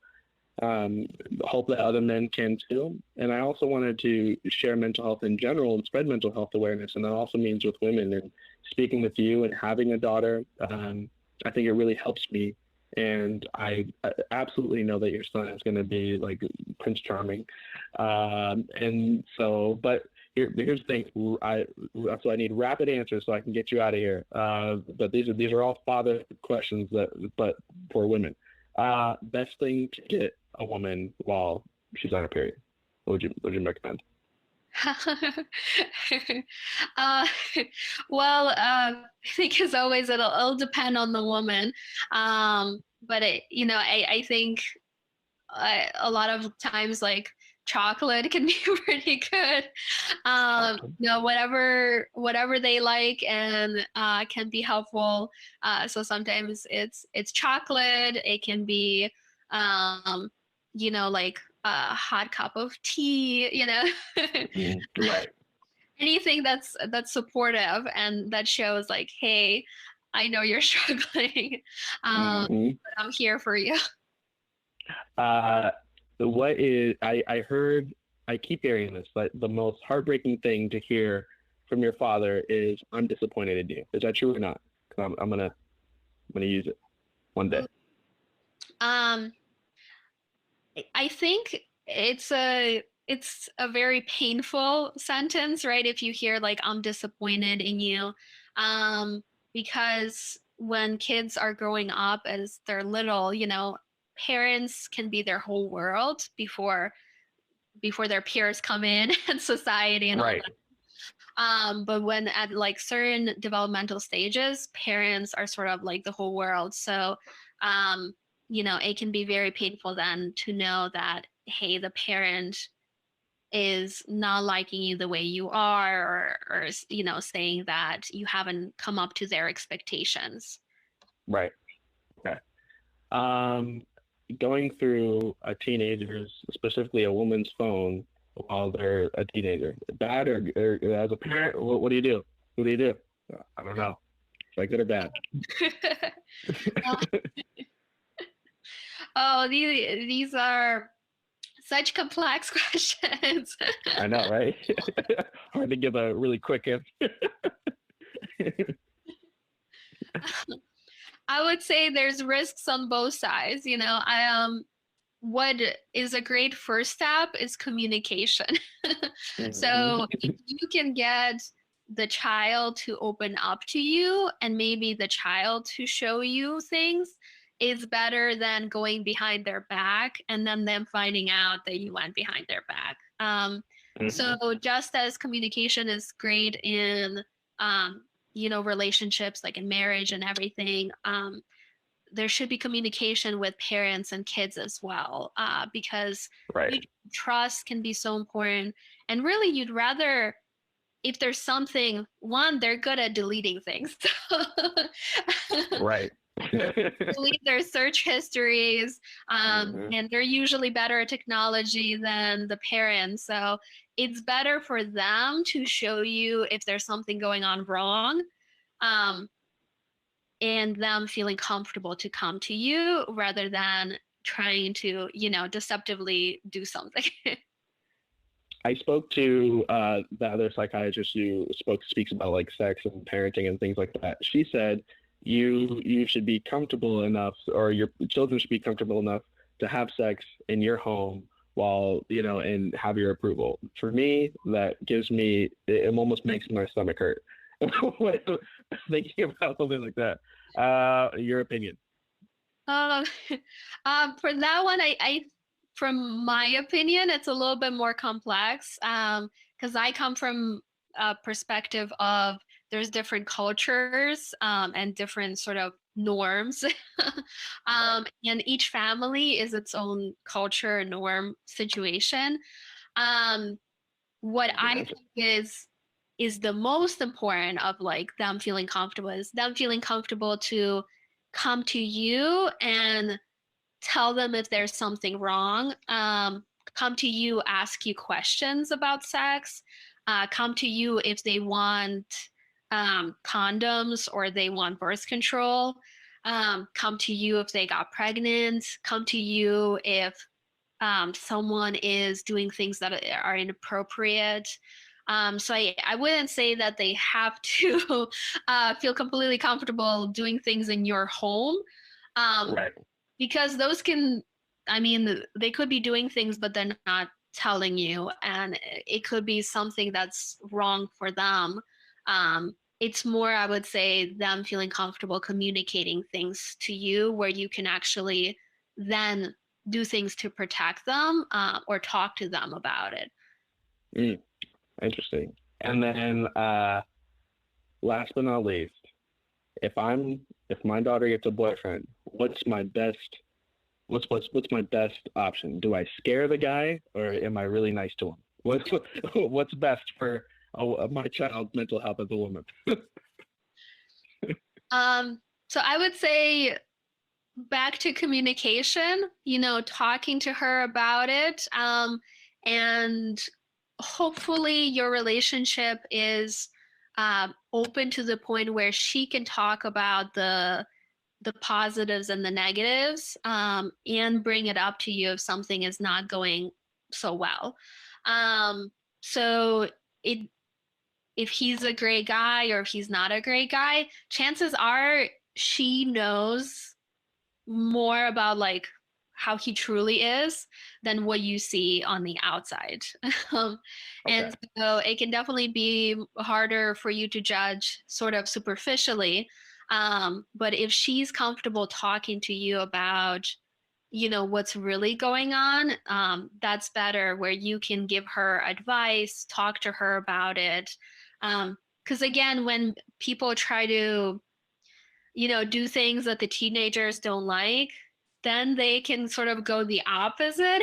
S2: hope that other men can too. And I also wanted to share mental health in general and spread mental health awareness. And that also means with women, and speaking with you and having a daughter. I think it really helps me. And I absolutely know that your son is going to be like Prince Charming. And so, but here's the thing. That's why I need rapid answers so I can get you out of here. But these are all father questions but for women. Best thing to get a woman while she's on her period. What would you recommend?
S3: uh, well, I think as always, it'll depend on the woman. But I think a lot of times like chocolate can be pretty good. Whatever they like and can be helpful. So sometimes it's chocolate. It can be like a hot cup of tea.
S2: Right.
S3: Anything that's supportive and that shows like, hey, I know you're struggling. But I'm here for you.
S2: Uh, what is I heard I keep hearing this, but the most heartbreaking thing to hear from your father is I'm disappointed in you. Is that true or not? 'Cause I'm gonna use it one day.
S3: Um, I think it's a very painful sentence, right? If you hear like I'm disappointed in you, um, because when kids are growing up as they're little, parents can be their whole world before their peers come in and society and all
S2: Right.
S3: that. But when at like certain developmental stages, parents are sort of like the whole world. So, it can be very painful then to know that, hey, the parent is not liking you the way you are, or saying that you haven't come up to their expectations.
S2: Right. Okay. Um, Going through a teenager's, specifically a woman's phone while they're a teenager, bad or as a parent, what do you do? What do you do? I don't know. Is that good or bad?
S3: Oh, these are such complex questions.
S2: I know, right? Hard to give a really quick answer.
S3: I would say there's risks on both sides. What is a great first step is communication. So if you can get the child to open up to you and maybe the child to show you things is better than going behind their back and then them finding out that you went behind their back. So just as communication is great in relationships like in marriage and everything, there should be communication with parents and kids as well, because
S2: Right.
S3: trust can be so important. And really, you'd rather, if there's something, one, they're good at deleting things.
S2: Right.
S3: Delete their search histories, and they're usually better at technology than the parents. So it's better for them to show you if there's something going on wrong. Um, and them feeling comfortable to come to you rather than trying to, deceptively do something.
S2: I spoke to the other psychiatrist who speaks about like sex and parenting and things like that. She said you should be comfortable enough, or your children should be comfortable enough to have sex in your home while and have your approval. For me, that gives me it almost makes my stomach hurt thinking about something like that. Your opinion?
S3: Um, for that one, from my opinion, it's a little bit more complex, because I come from a perspective of there's different cultures, and different sort of norms. And each family is its own culture, norm, situation. Um, what I think is the most important of like them feeling comfortable is them feeling comfortable to come to you and tell them if there's something wrong. Come to you, ask you questions about sex. Come to you if they want condoms or they want birth control. Come to you if they got pregnant. Come to you if someone is doing things that are inappropriate. So I wouldn't say that they have to feel completely comfortable doing things in your home, um,
S2: Right.
S3: because those can, I mean, they could be doing things, but they're not telling you, and it could be something that's wrong for them. It's more, I would say, them feeling comfortable communicating things to you where you can actually then do things to protect them, or talk to them about it.
S2: Mm, interesting. And then last but not least, if my daughter gets a boyfriend, what's my best option? Do I scare the guy or am I really nice to him? What's best for my child's mental health as a woman?
S3: So I would say back to communication, talking to her about it. And hopefully your relationship is open to the point where she can talk about the positives and the negatives, and bring it up to you if something is not going so well. So it if he's a great guy or if he's not a great guy, chances are she knows more about like how he truly is than what you see on the outside. um,
S2: Okay.
S3: and so it can definitely be harder for you to judge sort of superficially. But if she's comfortable talking to you about, what's really going on, that's better, where you can give her advice, talk to her about it. Because again, when people try to do things that the teenagers don't like, then they can sort of go the opposite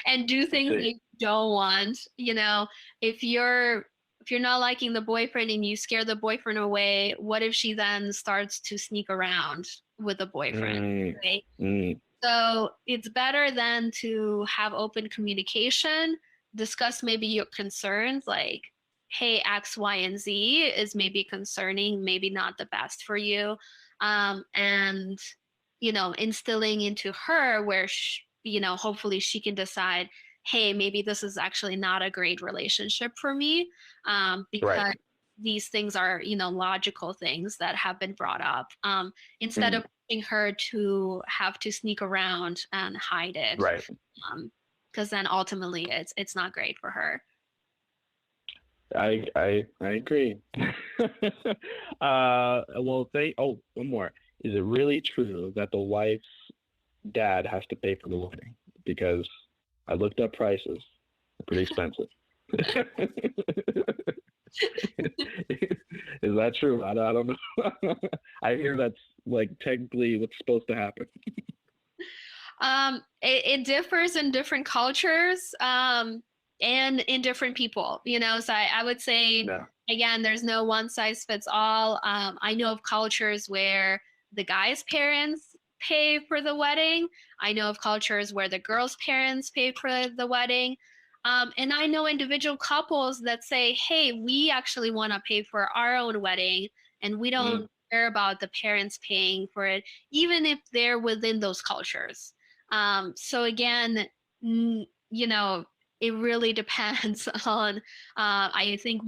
S3: and do
S2: I
S3: things
S2: see.
S3: they don't want. If you're not liking the boyfriend and you scare the boyfriend away, what if she then starts to sneak around with the boyfriend,
S2: Mm,
S3: right?
S2: mm,
S3: So it's better than to have open communication, discuss maybe your concerns, like, hey, X, Y, and Z is maybe concerning, maybe not the best for you. And, instilling into her where, hopefully she can decide, hey, maybe this is actually not a great relationship for me,
S2: right.
S3: because these things are, logical things that have been brought up. Instead
S2: Mm,
S3: of her to have to sneak around and hide it,
S2: right.
S3: because then ultimately it's not great for her.
S2: I agree. Well, one more. Is it really true that the wife's dad has to pay for the wedding? Because I looked up prices. They're pretty expensive. Is that true? I don't know. I hear that's like technically what's supposed to happen.
S3: It differs in different cultures, and in different people, so I would say,
S2: No.
S3: again, there's no one size fits all. I know of cultures where the guy's parents pay for the wedding. I know of cultures where the girl's parents pay for the wedding. And I know individual couples that say, hey, we actually want to pay for our own wedding and we
S2: Mm,
S3: don't care about the parents paying for it, even if they're within those cultures. So again, it really depends on, I think,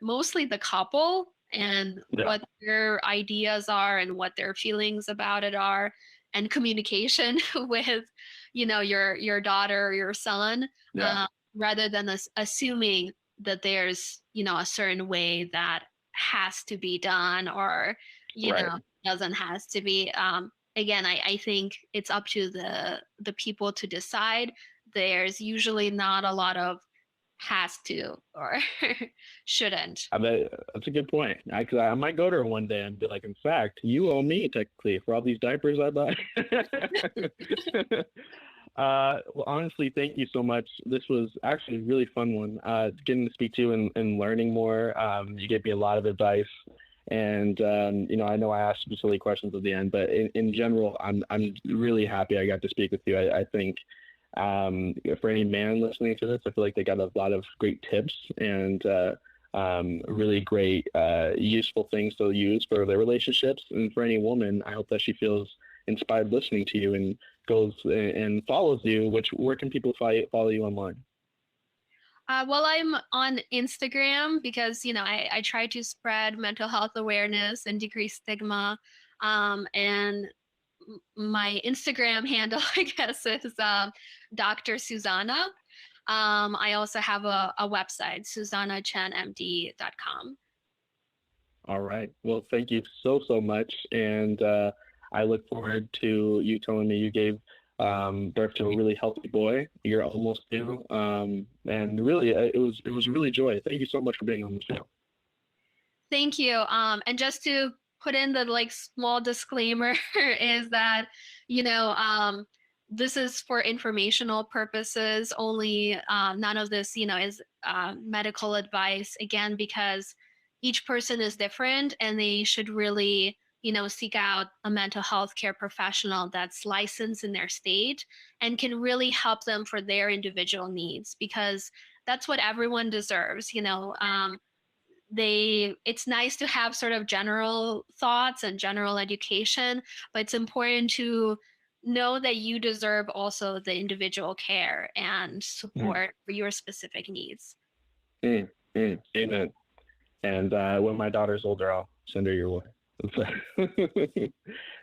S3: mostly the couple and
S2: yeah.
S3: what their ideas are and what their feelings about it are, and communication with, your daughter or your son,
S2: Yeah.
S3: uh, rather than assuming that there's, a certain way that has to be done, or,
S2: Right.
S3: doesn't has to be. Again, I think it's up to the people to decide. There's usually not a lot of has to or shouldn't.
S2: I bet that's a good point. I might go to her one day and be like, in fact, you owe me technically for all these diapers I buy. Well, honestly, thank you so much. This was actually a really fun one. Getting to speak to you and learning more. You gave me a lot of advice, and I know I asked some silly questions at the end, but in general, I'm really happy I got to speak with you. I think for any man listening to this, I feel like they got a lot of great tips and really great useful things to use for their relationships. And for any woman, I hope that she feels inspired listening to you and goes and follows you. Where can people follow you online?
S3: Well, I'm on Instagram because, I try to spread mental health awareness and decrease stigma. And my Instagram handle, I guess, is Dr. Suzanna. I also have a website, SuzannaChenMD.com.
S2: All right. Well, thank you so much, and I look forward to you telling me you gave birth to a really healthy boy. You're almost due, and really, it was really joy. Thank you so much for being on the show.
S3: Thank you. And just to put in the like small disclaimer is that, you know, um, this is for informational purposes only. None of this, is medical advice, again, because each person is different and they should really, seek out a mental health care professional that's licensed in their state and can really help them for their individual needs, because that's what everyone deserves. It's nice to have sort of general thoughts and general education, but it's important to know that you deserve also the individual care and
S2: Mm,
S3: support for your specific needs.
S2: amen. And when my daughter's older, I'll send her your way.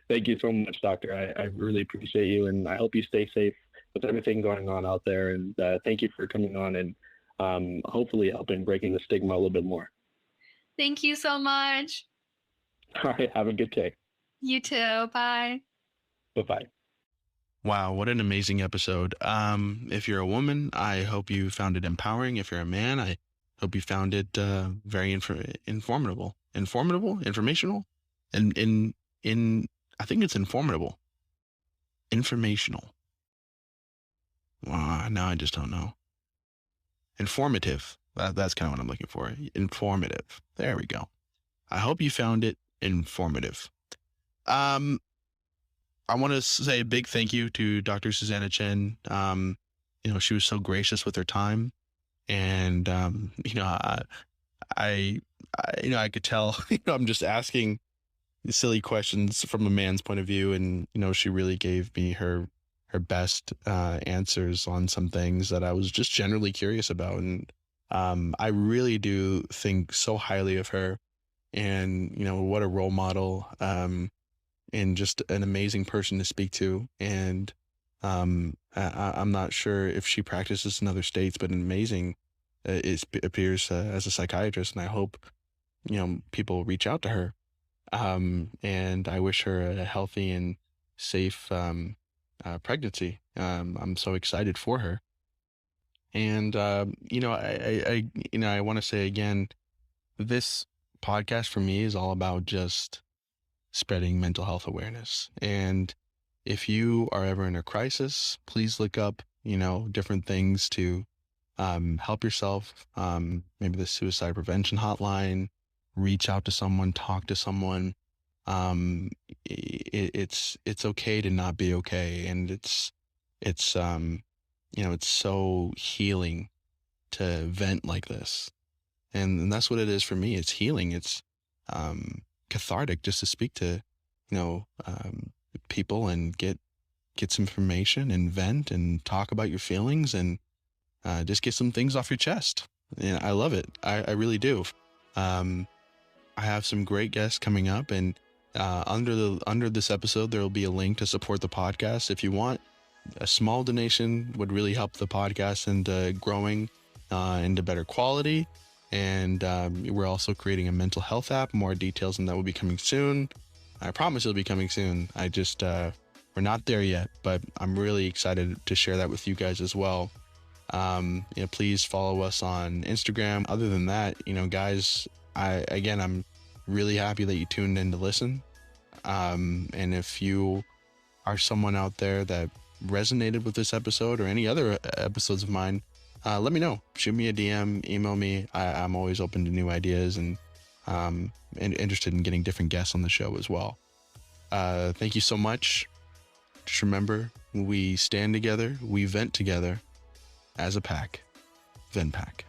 S2: Thank you so much, Doctor. I really appreciate you, and I hope you stay safe with everything going on out there. And thank you for coming on and hopefully helping breaking the stigma a little bit more.
S3: Thank you so much.
S2: All right. Have a good day.
S3: You too. Bye.
S2: Bye-bye.
S1: Wow, what an amazing episode. If you're a woman, I hope you found it empowering. If you're a man, I hope you found it very informational, informational, and I think it's informative. Informational. Now I just don't know. Informative. That's kind of what I'm looking for. Informative. There we go. I hope you found it informative. I want to say a big thank you to Dr. Suzanna Chen. She was so gracious with her time, and I could tell. I'm just asking silly questions from a man's point of view, and she really gave me her best answers on some things that I was just generally curious about, and I really do think so highly of her, and what a role model. And just an amazing person to speak to. And I'm not sure if she practices in other states, but amazing. It appears as a psychiatrist, and I hope people reach out to her. And I wish her a healthy and safe pregnancy. I'm so excited for her. And I want to say again, this podcast for me is all about just spreading mental health awareness. And if you are ever in a crisis, please look up, different things to help yourself. Maybe the suicide prevention hotline, reach out to someone, talk to someone. It's okay to not be okay. And it's so healing to vent like this. And that's what it is for me. It's healing. It's, cathartic just to speak to people and get some information and vent and talk about your feelings and just get some things off your chest. Yeah, I love it. I really do. I have some great guests coming up, and under this episode there will be a link to support the podcast. If you want, a small donation would really help the podcast into growing into better quality. And we're also creating a mental health app. More details on that will be coming soon. I promise it'll be coming soon. I just, we're not there yet, but I'm really excited to share that with you guys as well. Please follow us on Instagram. Other than that, guys, I'm really happy that you tuned in to listen. And if you are someone out there that resonated with this episode or any other episodes of mine, let me know. Shoot me a DM, email me. I'm always open to new ideas and interested in getting different guests on the show as well. Thank you so much. Just remember, we stand together, we vent together as a pack. VentPack.